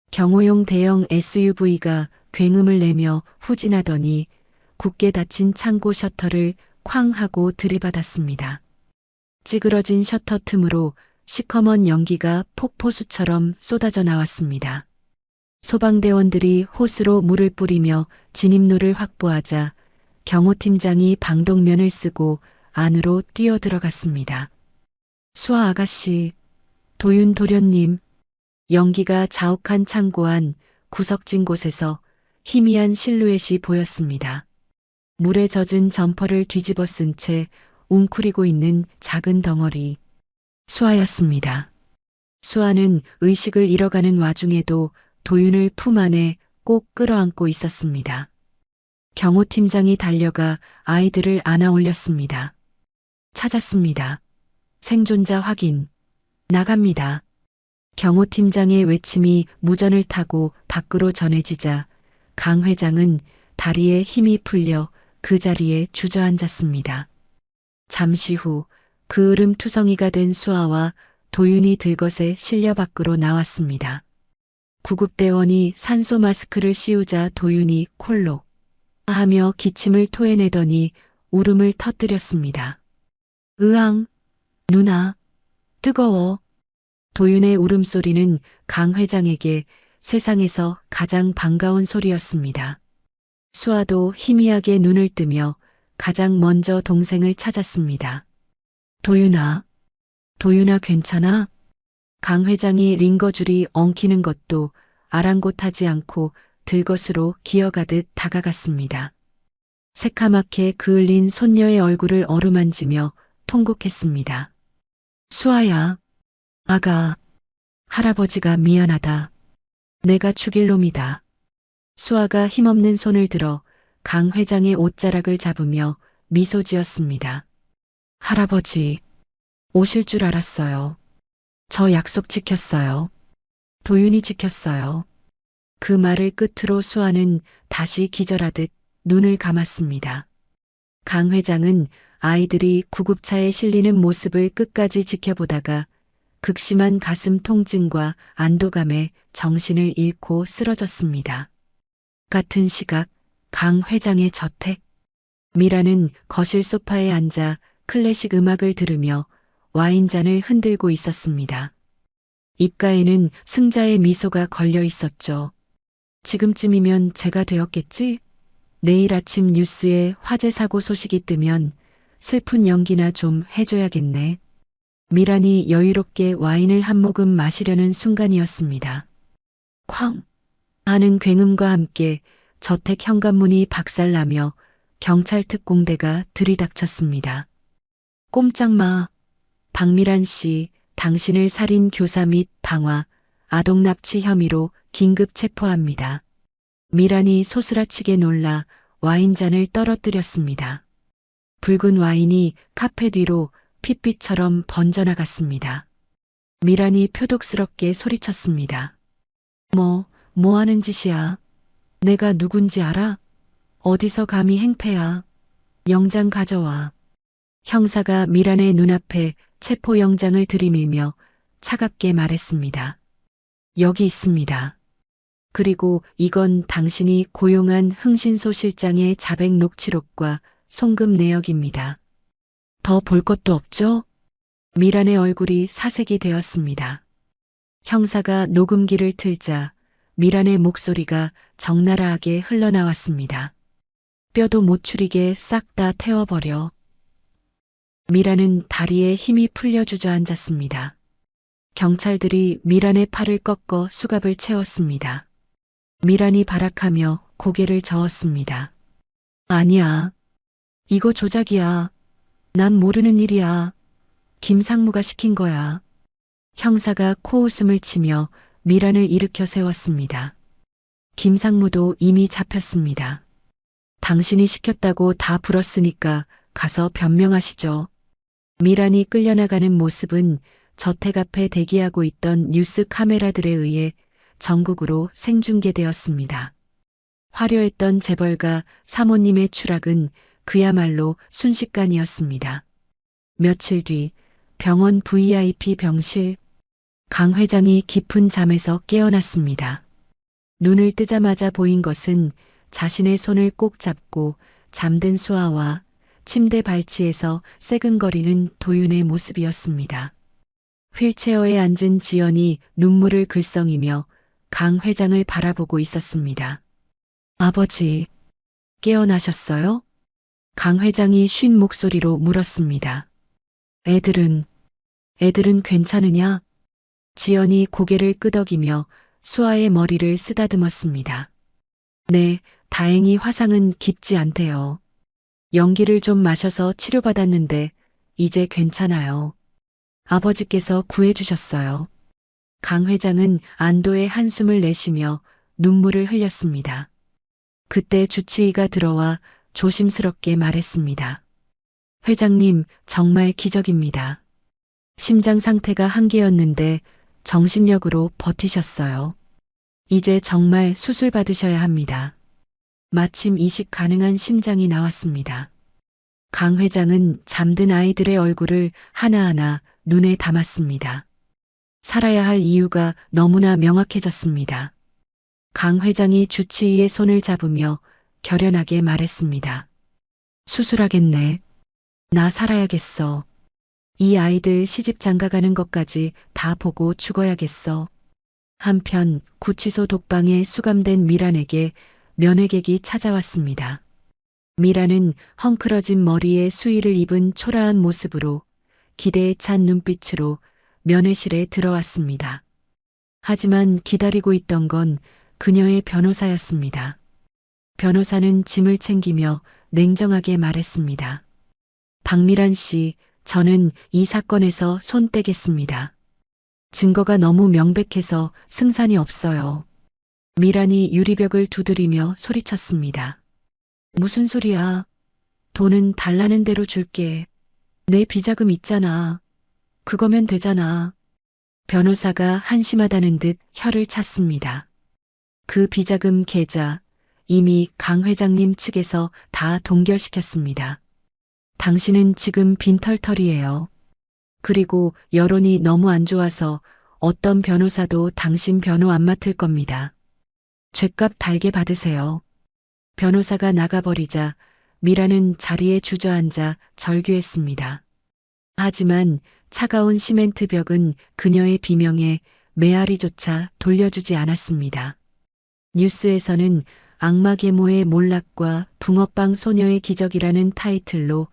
경호용 대형 SUV가 굉음을 내며 후진하더니 굳게 닫힌 창고 셔터를 쾅 하고 들이받았습니다. 찌그러진 셔터 틈으로 시커먼 연기가 폭포수처럼 쏟아져 나왔습니다. 소방대원들이 호스로 물을 뿌리며 진입로를 확보하자 경호팀장이 방독면을 쓰고 안으로 뛰어들어갔습니다. 수아 아가씨, 도윤 도련님. 연기가 자욱한 창고 안 구석진 곳에서 희미한 실루엣이 보였습니다. 물에 젖은 점퍼를 뒤집어 쓴 채 웅크리고 있는 작은 덩어리. 수아였습니다. 수아는 의식을 잃어가는 와중에도 도윤을 품 안에 꼭 끌어안고 있었습니다. 경호팀장이 달려가 아이들을 안아 올렸습니다. 찾았습니다. 생존자 확인. 나갑니다. 경호팀장의 외침이 무전을 타고 밖으로 전해지자 강 회장은 다리에 힘이 풀려 그 자리에 주저앉았습니다. 잠시 후 그 으름투성이가 된 수아와 도윤이 들것에 실려 밖으로 나왔습니다. 구급대원이 산소 마스크를 씌우자 도윤이 콜록 하며 기침을 토해내더니 울음을 터뜨렸습니다. 으앙, 누나, 뜨거워. 도윤의 울음소리는 강 회장에게 세상에서 가장 반가운 소리였습니다. 수아도 희미하게 눈을 뜨며 가장 먼저 동생을 찾았습니다. 도윤아, 도윤아 괜찮아? 강 회장이 링거줄이 엉키는 것도 아랑곳하지 않고 들것으로 기어가듯 다가갔습니다. 새카맣게 그을린 손녀의 얼굴을 어루만지며 통곡했습니다. 수아야, 아가, 할아버지가 미안하다. 내가 죽일 놈이다. 수아가 힘없는 손을 들어 강 회장의 옷자락을 잡으며 미소 지었습니다. 할아버지, 오실 줄 알았어요. 저 약속 지켰어요. 도윤이 지켰어요. 그 말을 끝으로 수아는 다시 기절하듯 눈을 감았습니다. 강 회장은 아이들이 구급차에 실리는 모습을 끝까지 지켜보다가 극심한 가슴 통증과 안도감에 정신을 잃고 쓰러졌습니다. 같은 시각 강 회장의 저택. 미라는 거실 소파에 앉아 클래식 음악을 들으며 와인잔을 흔들고 있었습니다. 입가에는 승자의 미소가 걸려 있었죠. 지금쯤이면 제가 되었겠지? 내일 아침 뉴스에 화재 사고 소식이 뜨면 슬픈 연기나 좀 해줘야겠네. 미란이 여유롭게 와인을 한 모금 마시려는 순간이었습니다. 쾅! 하는 굉음과 함께 저택 현관문이 박살나며 경찰 특공대가 들이닥쳤습니다. 꼼짝마. 박미란 씨, 당신을 살인 교사 및 방화, 아동 납치 혐의로 긴급 체포합니다. 미란이 소스라치게 놀라 와인잔을 떨어뜨렸습니다. 붉은 와인이 카펫 위로 핏빛처럼 번져나갔습니다. 미란이 표독스럽게 소리쳤습니다. 뭐 하는 짓이야? 내가 누군지 알아? 어디서 감히 행패야? 영장 가져와. 형사가 미란의 눈앞에 체포영장을 들이밀며 차갑게 말했습니다. 여기 있습니다. 그리고 이건 당신이 고용한 흥신소 실장의 자백 녹취록과 송금 내역입니다. 더 볼 것도 없죠? 미란의 얼굴이 사색이 되었습니다. 형사가 녹음기를 틀자 미란의 목소리가 적나라하게 흘러나왔습니다. 뼈도 못 추리게 싹 다 태워버려. 미란은 다리에 힘이 풀려 주저앉았습니다. 경찰들이 미란의 팔을 꺾어 수갑을 채웠습니다. 미란이 발악하며 고개를 저었습니다. 아니야. 이거 조작이야. 난 모르는 일이야. 김상무가 시킨 거야. 형사가 코웃음을 치며 미란을 일으켜 세웠습니다. 김상무도 이미 잡혔습니다. 당신이 시켰다고 다 불었으니까 가서 변명하시죠. 미란이 끌려나가는 모습은 저택 앞에 대기하고 있던 뉴스 카메라들에 의해 전국으로 생중계되었습니다. 화려했던 재벌가 사모님의 추락은 그야말로 순식간이었습니다. 며칠 뒤 병원 VIP 병실. 강 회장이 깊은 잠에서 깨어났습니다. 눈을 뜨자마자 보인 것은 자신의 손을 꼭 잡고 잠든 수아와 침대 발치에서 새근거리는 도윤의 모습이었습니다. 휠체어에 앉은 지연이 눈물을 글썽이며 강 회장을 바라보고 있었습니다. 아버지, 깨어나셨어요? 강 회장이 쉰 목소리로 물었습니다. 애들은 괜찮으냐? 지연이 고개를 끄덕이며 수아의 머리를 쓰다듬었습니다. 네, 다행히 화상은 깊지 않대요. 연기를 좀 마셔서 치료받았는데 이제 괜찮아요. 아버지께서 구해주셨어요. 강 회장은 안도의 한숨을 내쉬며 눈물을 흘렸습니다. 그때 주치의가 들어와 조심스럽게 말했습니다. 회장님, 정말 기적입니다. 심장 상태가 한계였는데 정신력으로 버티셨어요. 이제 정말 수술 받으셔야 합니다. 마침 이식 가능한 심장이 나왔습니다. 강 회장은 잠든 아이들의 얼굴을 하나하나 눈에 담았습니다. 살아야 할 이유가 너무나 명확해졌습니다. 강 회장이 주치의의 손을 잡으며 결연하게 말했습니다. 수술하겠네. 나 살아야겠어. 이 아이들 시집 장가가는 것까지 다 보고 죽어야겠어. 한편 구치소 독방에 수감된 미란에게 면회객이 찾아왔습니다. 미란은 헝클어진 머리에 수의를 입은 초라한 모습으로 기대에 찬 눈빛으로 면회실에 들어왔습니다. 하지만 기다리고 있던 건 그녀의 변호사였습니다. 변호사는 짐을 챙기며 냉정하게 말했습니다. 박미란 씨, 저는 이 사건에서 손 떼겠습니다. 증거가 너무 명백해서 승산이 없어요. 미란이 유리벽을 두드리며 소리쳤습니다. 무슨 소리야? 돈은 달라는 대로 줄게. 내 비자금 있잖아. 그거면 되잖아. 변호사가 한심하다는 듯 혀를 찼습니다. 그 비자금 계좌 이미 강 회장님 측에서 다 동결시켰습니다. 당신은 지금 빈털털이에요. 그리고 여론이 너무 안 좋아서 어떤 변호사도 당신 변호 안 맡을 겁니다. 죗값 달게 받으세요. 변호사가 나가버리자 미라는 자리에 주저앉아 절규했습니다. 하지만 차가운 시멘트 벽은 그녀의 비명에 메아리조차 돌려주지 않았습니다. 뉴스에서는 악마 계모의 몰락과 붕어빵 소녀의 기적이라는 타이틀로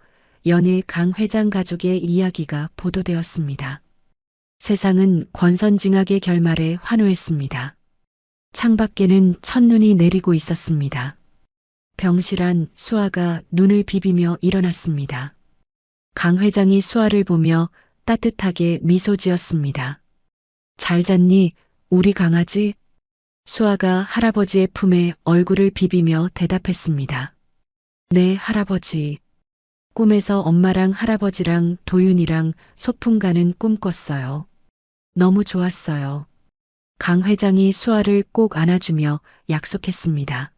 연일 강 회장 가족의 이야기가 보도되었습니다. 세상은 권선징악의 결말에 환호했습니다. 창밖에는 첫눈이 내리고 있었습니다. 병실한 수아가 눈을 비비며 일어났습니다. 강 회장이 수아를 보며 따뜻하게 미소 지었습니다. 잘 잤니, 우리 강아지? 수아가 할아버지의 품에 얼굴을 비비며 대답했습니다. 네, 할아버지. 꿈에서 엄마랑 할아버지랑 도윤이랑 소풍 가는 꿈 꿨어요. 너무 좋았어요. 강 회장이 수아를 꼭 안아주며 약속했습니다.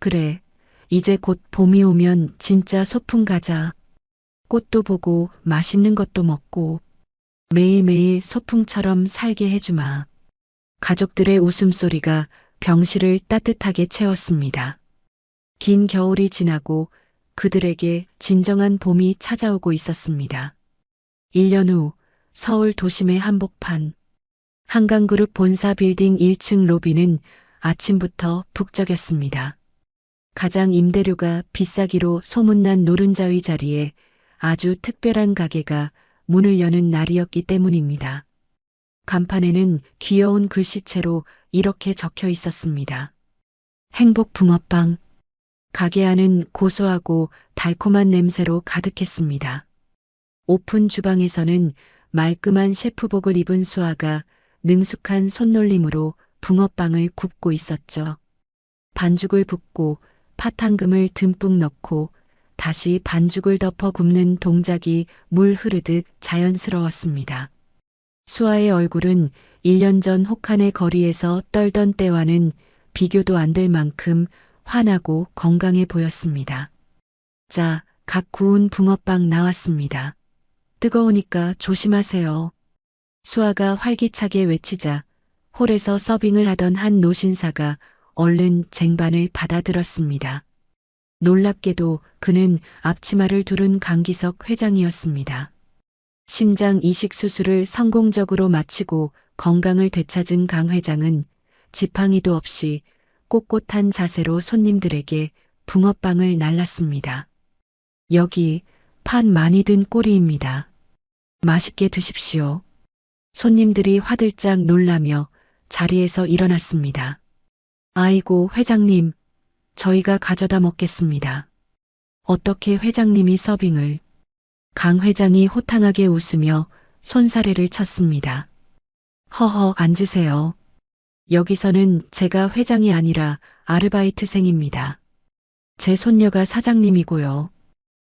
그래, 이제 곧 봄이 오면 진짜 소풍 가자. 꽃도 보고 맛있는 것도 먹고 매일매일 소풍처럼 살게 해주마. 가족들의 웃음소리가 병실을 따뜻하게 채웠습니다. 긴 겨울이 지나고 그들에게 진정한 봄이 찾아오고 있었습니다. 1년 후 서울 도심의 한복판. 한강그룹 본사 빌딩 1층 로비는 아침부터 북적였습니다. 가장 임대료가 비싸기로 소문난 노른자위 자리에 아주 특별한 가게가 문을 여는 날이었기 때문입니다. 간판에는 귀여운 글씨체로 이렇게 적혀 있었습니다. 행복 붕어빵. 가게 안은 고소하고 달콤한 냄새로 가득했습니다. 오픈 주방에서는 말끔한 셰프복을 입은 수아가 능숙한 손놀림으로 붕어빵을 굽고 있었죠. 반죽을 붓고 파탕금을 듬뿍 넣고 다시 반죽을 덮어 굽는 동작이 물 흐르듯 자연스러웠습니다. 수아의 얼굴은 1년 전 혹한의 거리에서 떨던 때와는 비교도 안 될 만큼 환하고 건강해 보였습니다. 자, 각 구운 붕어빵 나왔습니다. 뜨거우니까 조심하세요. 수아가 활기차게 외치자 홀에서 서빙을 하던 한 노신사가 얼른 쟁반을 받아들었습니다. 놀랍게도 그는 앞치마를 두른 강기석 회장이었습니다. 심장 이식 수술을 성공적으로 마치고 건강을 되찾은 강 회장은 지팡이도 없이 꼿꼿한 자세로 손님들에게 붕어빵을 날랐습니다. 여기 판 많이 든 꼬리입니다. 맛있게 드십시오. 손님들이 화들짝 놀라며 자리에서 일어났습니다. 아이고, 회장님, 저희가 가져다 먹겠습니다. 어떻게 회장님이 서빙을? 강 회장이 호탕하게 웃으며 손사래를 쳤습니다. 허허, 앉으세요. 여기서는 제가 회장이 아니라 아르바이트생입니다. 제 손녀가 사장님이고요.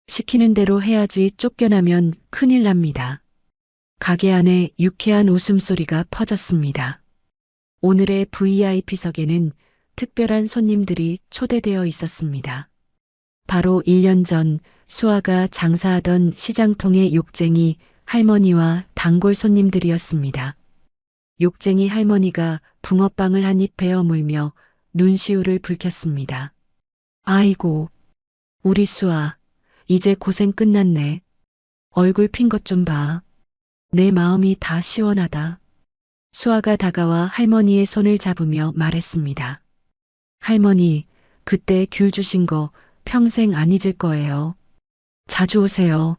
시키는 대로 해야지 쫓겨나면 큰일 납니다. 가게 안에 유쾌한 웃음소리가 퍼졌습니다. 오늘의 VIP석에는 특별한 손님들이 초대되어 있었습니다. 바로 1년 전 수아가 장사하던 시장통의 욕쟁이 할머니와 단골 손님들이었습니다. 욕쟁이 할머니가 붕어빵을 한 입 베어 물며 눈시울을 붉혔습니다. 아이고, 우리 수아, 이제 고생 끝났네. 얼굴 핀 것 좀 봐. 내 마음이 다 시원하다. 수아가 다가와 할머니의 손을 잡으며 말했습니다. 할머니, 그때 귤 주신 거 평생 안 잊을 거예요. 자주 오세요.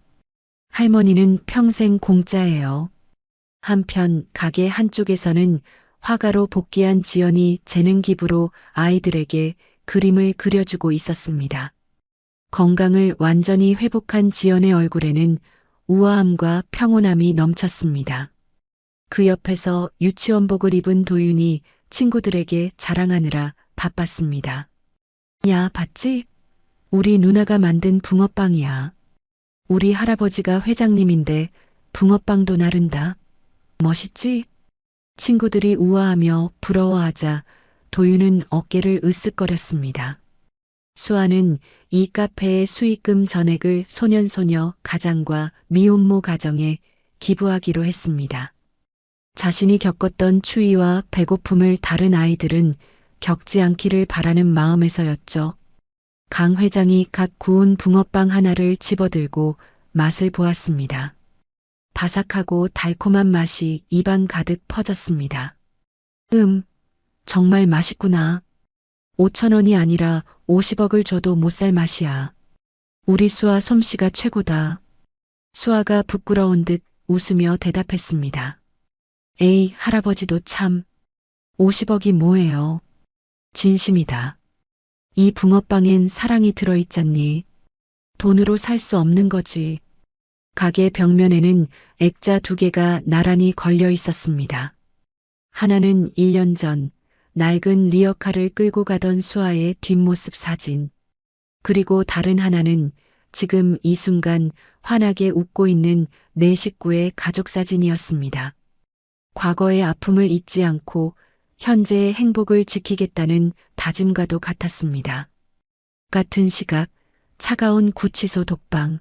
할머니는 평생 공짜예요. 한편 가게 한쪽에서는 화가로 복귀한 지연이 재능 기부로 아이들에게 그림을 그려주고 있었습니다. 건강을 완전히 회복한 지연의 얼굴에는 우아함과 평온함이 넘쳤습니다. 그 옆에서 유치원복을 입은 도윤이 친구들에게 자랑하느라 바빴습니다. 야, 봤지? 우리 누나가 만든 붕어빵이야. 우리 할아버지가 회장님인데 붕어빵도 나른다. 멋있지? 친구들이 우아하며 부러워하자 도윤은 어깨를 으쓱거렸습니다. 수아는 이 카페의 수익금 전액을 소년소녀 가장과 미혼모 가정에 기부하기로 했습니다. 자신이 겪었던 추위와 배고픔을 다른 아이들은 겪지 않기를 바라는 마음에서였죠. 강 회장이 갓 구운 붕어빵 하나를 집어들고 맛을 보았습니다. 바삭하고 달콤한 맛이 입안 가득 퍼졌습니다. 정말 맛있구나. 5,000원이 아니라 50억을 줘도 못 살 맛이야. 우리 수아 솜씨가 최고다. 수아가 부끄러운 듯 웃으며 대답했습니다. 에이, 할아버지도 참. 50억이 뭐예요. 진심이다. 이 붕어빵엔 사랑이 들어있잖니. 돈으로 살 수 없는 거지. 가게 벽면에는 액자 2개가 나란히 걸려 있었습니다. 하나는 1년 전 낡은 리어카를 끌고 가던 수아의 뒷모습 사진. 그리고 다른 하나는 지금 이 순간 환하게 웃고 있는 네 식구의 가족 사진이었습니다. 과거의 아픔을 잊지 않고 현재의 행복을 지키겠다는 다짐과도 같았습니다. 같은 시각 차가운 구치소 독방.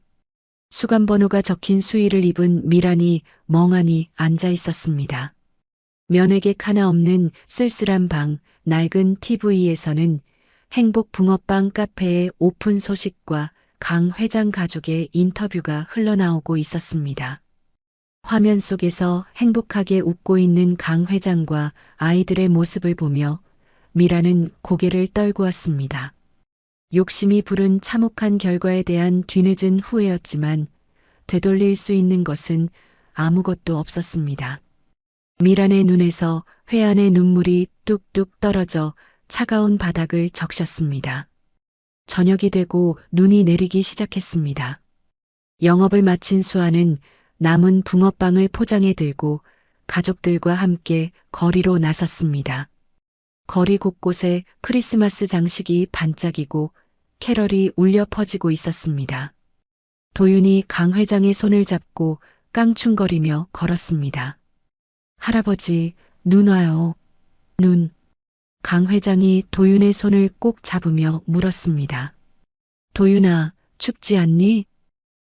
수감번호가 적힌 수의를 입은 미란이 멍하니 앉아 있었습니다. 면회객 하나 없는 쓸쓸한 방, 낡은 TV에서는 행복 붕어빵 카페의 오픈 소식과 강 회장 가족의 인터뷰가 흘러나오고 있었습니다. 화면 속에서 행복하게 웃고 있는 강 회장과 아이들의 모습을 보며 미라는 고개를 떨고 왔습니다. 욕심이 부른 참혹한 결과에 대한 뒤늦은 후회였지만 되돌릴 수 있는 것은 아무것도 없었습니다. 미란의 눈에서 회한의 눈물이 뚝뚝 떨어져 차가운 바닥을 적셨습니다. 저녁이 되고 눈이 내리기 시작했습니다. 영업을 마친 수아는 남은 붕어빵을 포장해 들고 가족들과 함께 거리로 나섰습니다. 거리 곳곳에 크리스마스 장식이 반짝이고 캐럴이 울려 퍼지고 있었습니다. 도윤이 강 회장의 손을 잡고 깡충거리며 걸었습니다. 할아버지, 눈 와요. 눈. 강 회장이 도윤의 손을 꼭 잡으며 물었습니다. 도윤아, 춥지 않니?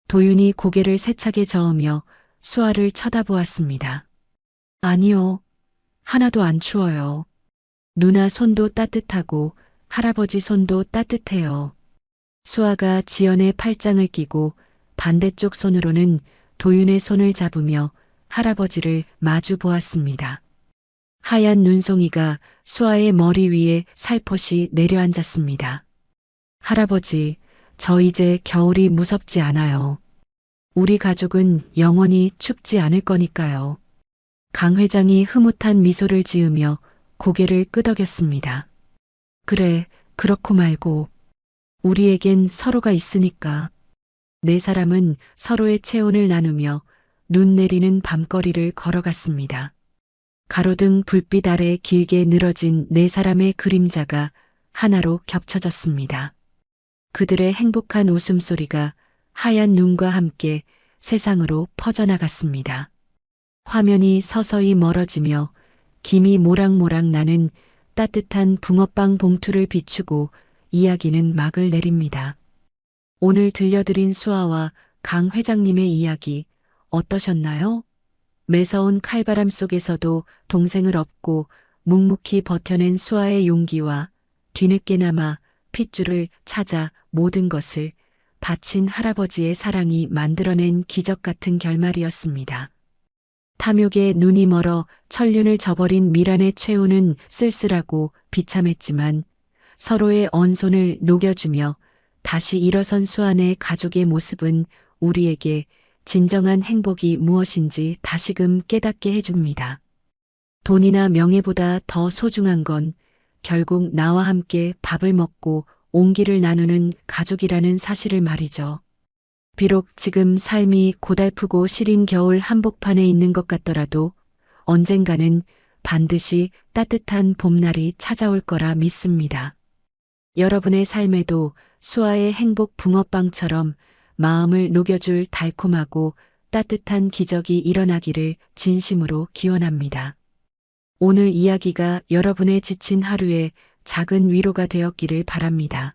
도윤이 고개를 세차게 저으며 수아를 쳐다보았습니다. 아니요. 하나도 안 추워요. 누나 손도 따뜻하고 할아버지 손도 따뜻해요. 수아가 지연의 팔짱을 끼고 반대쪽 손으로는 도윤의 손을 잡으며 할아버지를 마주 보았습니다. 하얀 눈송이가 수아의 머리 위에 살포시 내려앉았습니다. 할아버지, 저 이제 겨울이 무섭지 않아요. 우리 가족은 영원히 춥지 않을 거니까요. 강 회장이 흐뭇한 미소를 지으며 고개를 끄덕였습니다. 그래, 그렇고 말고. 우리에겐 서로가 있으니까. 네 사람은 서로의 체온을 나누며 눈 내리는 밤거리를 걸어갔습니다. 가로등 불빛 아래 길게 늘어진 네 사람의 그림자가 하나로 겹쳐졌습니다. 그들의 행복한 웃음소리가 하얀 눈과 함께 세상으로 퍼져나갔습니다. 화면이 서서히 멀어지며 김이 모락모락 나는 따뜻한 붕어빵 봉투를 비추고 이야기는 막을 내립니다. 오늘 들려드린 수아와 강 회장님의 이야기 어떠셨나요? 매서운 칼바람 속에서도 동생을 업고 묵묵히 버텨낸 수아의 용기와 뒤늦게나마 핏줄을 찾아 모든 것을 바친 할아버지의 사랑이 만들어낸 기적 같은 결말이었습니다. 탐욕에 눈이 멀어 천륜을 저버린 미란의 최후는 쓸쓸하고 비참했지만 서로의 언손을 녹여주며 다시 일어선 수아네 가족의 모습은 우리에게 진정한 행복이 무엇인지 다시금 깨닫게 해줍니다. 돈이나 명예보다 더 소중한 건 결국 나와 함께 밥을 먹고 온기를 나누는 가족이라는 사실을 말이죠. 비록 지금 삶이 고달프고 시린 겨울 한복판에 있는 것 같더라도 언젠가는 반드시 따뜻한 봄날이 찾아올 거라 믿습니다. 여러분의 삶에도 수아의 행복 붕어빵처럼 마음을 녹여줄 달콤하고 따뜻한 기적이 일어나기를 진심으로 기원합니다. 오늘 이야기가 여러분의 지친 하루에 작은 위로가 되었기를 바랍니다.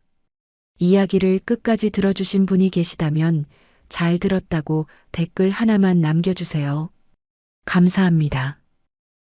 이야기를 끝까지 들어주신 분이 계시다면 잘 들었다고 댓글 하나만 남겨주세요. 감사합니다.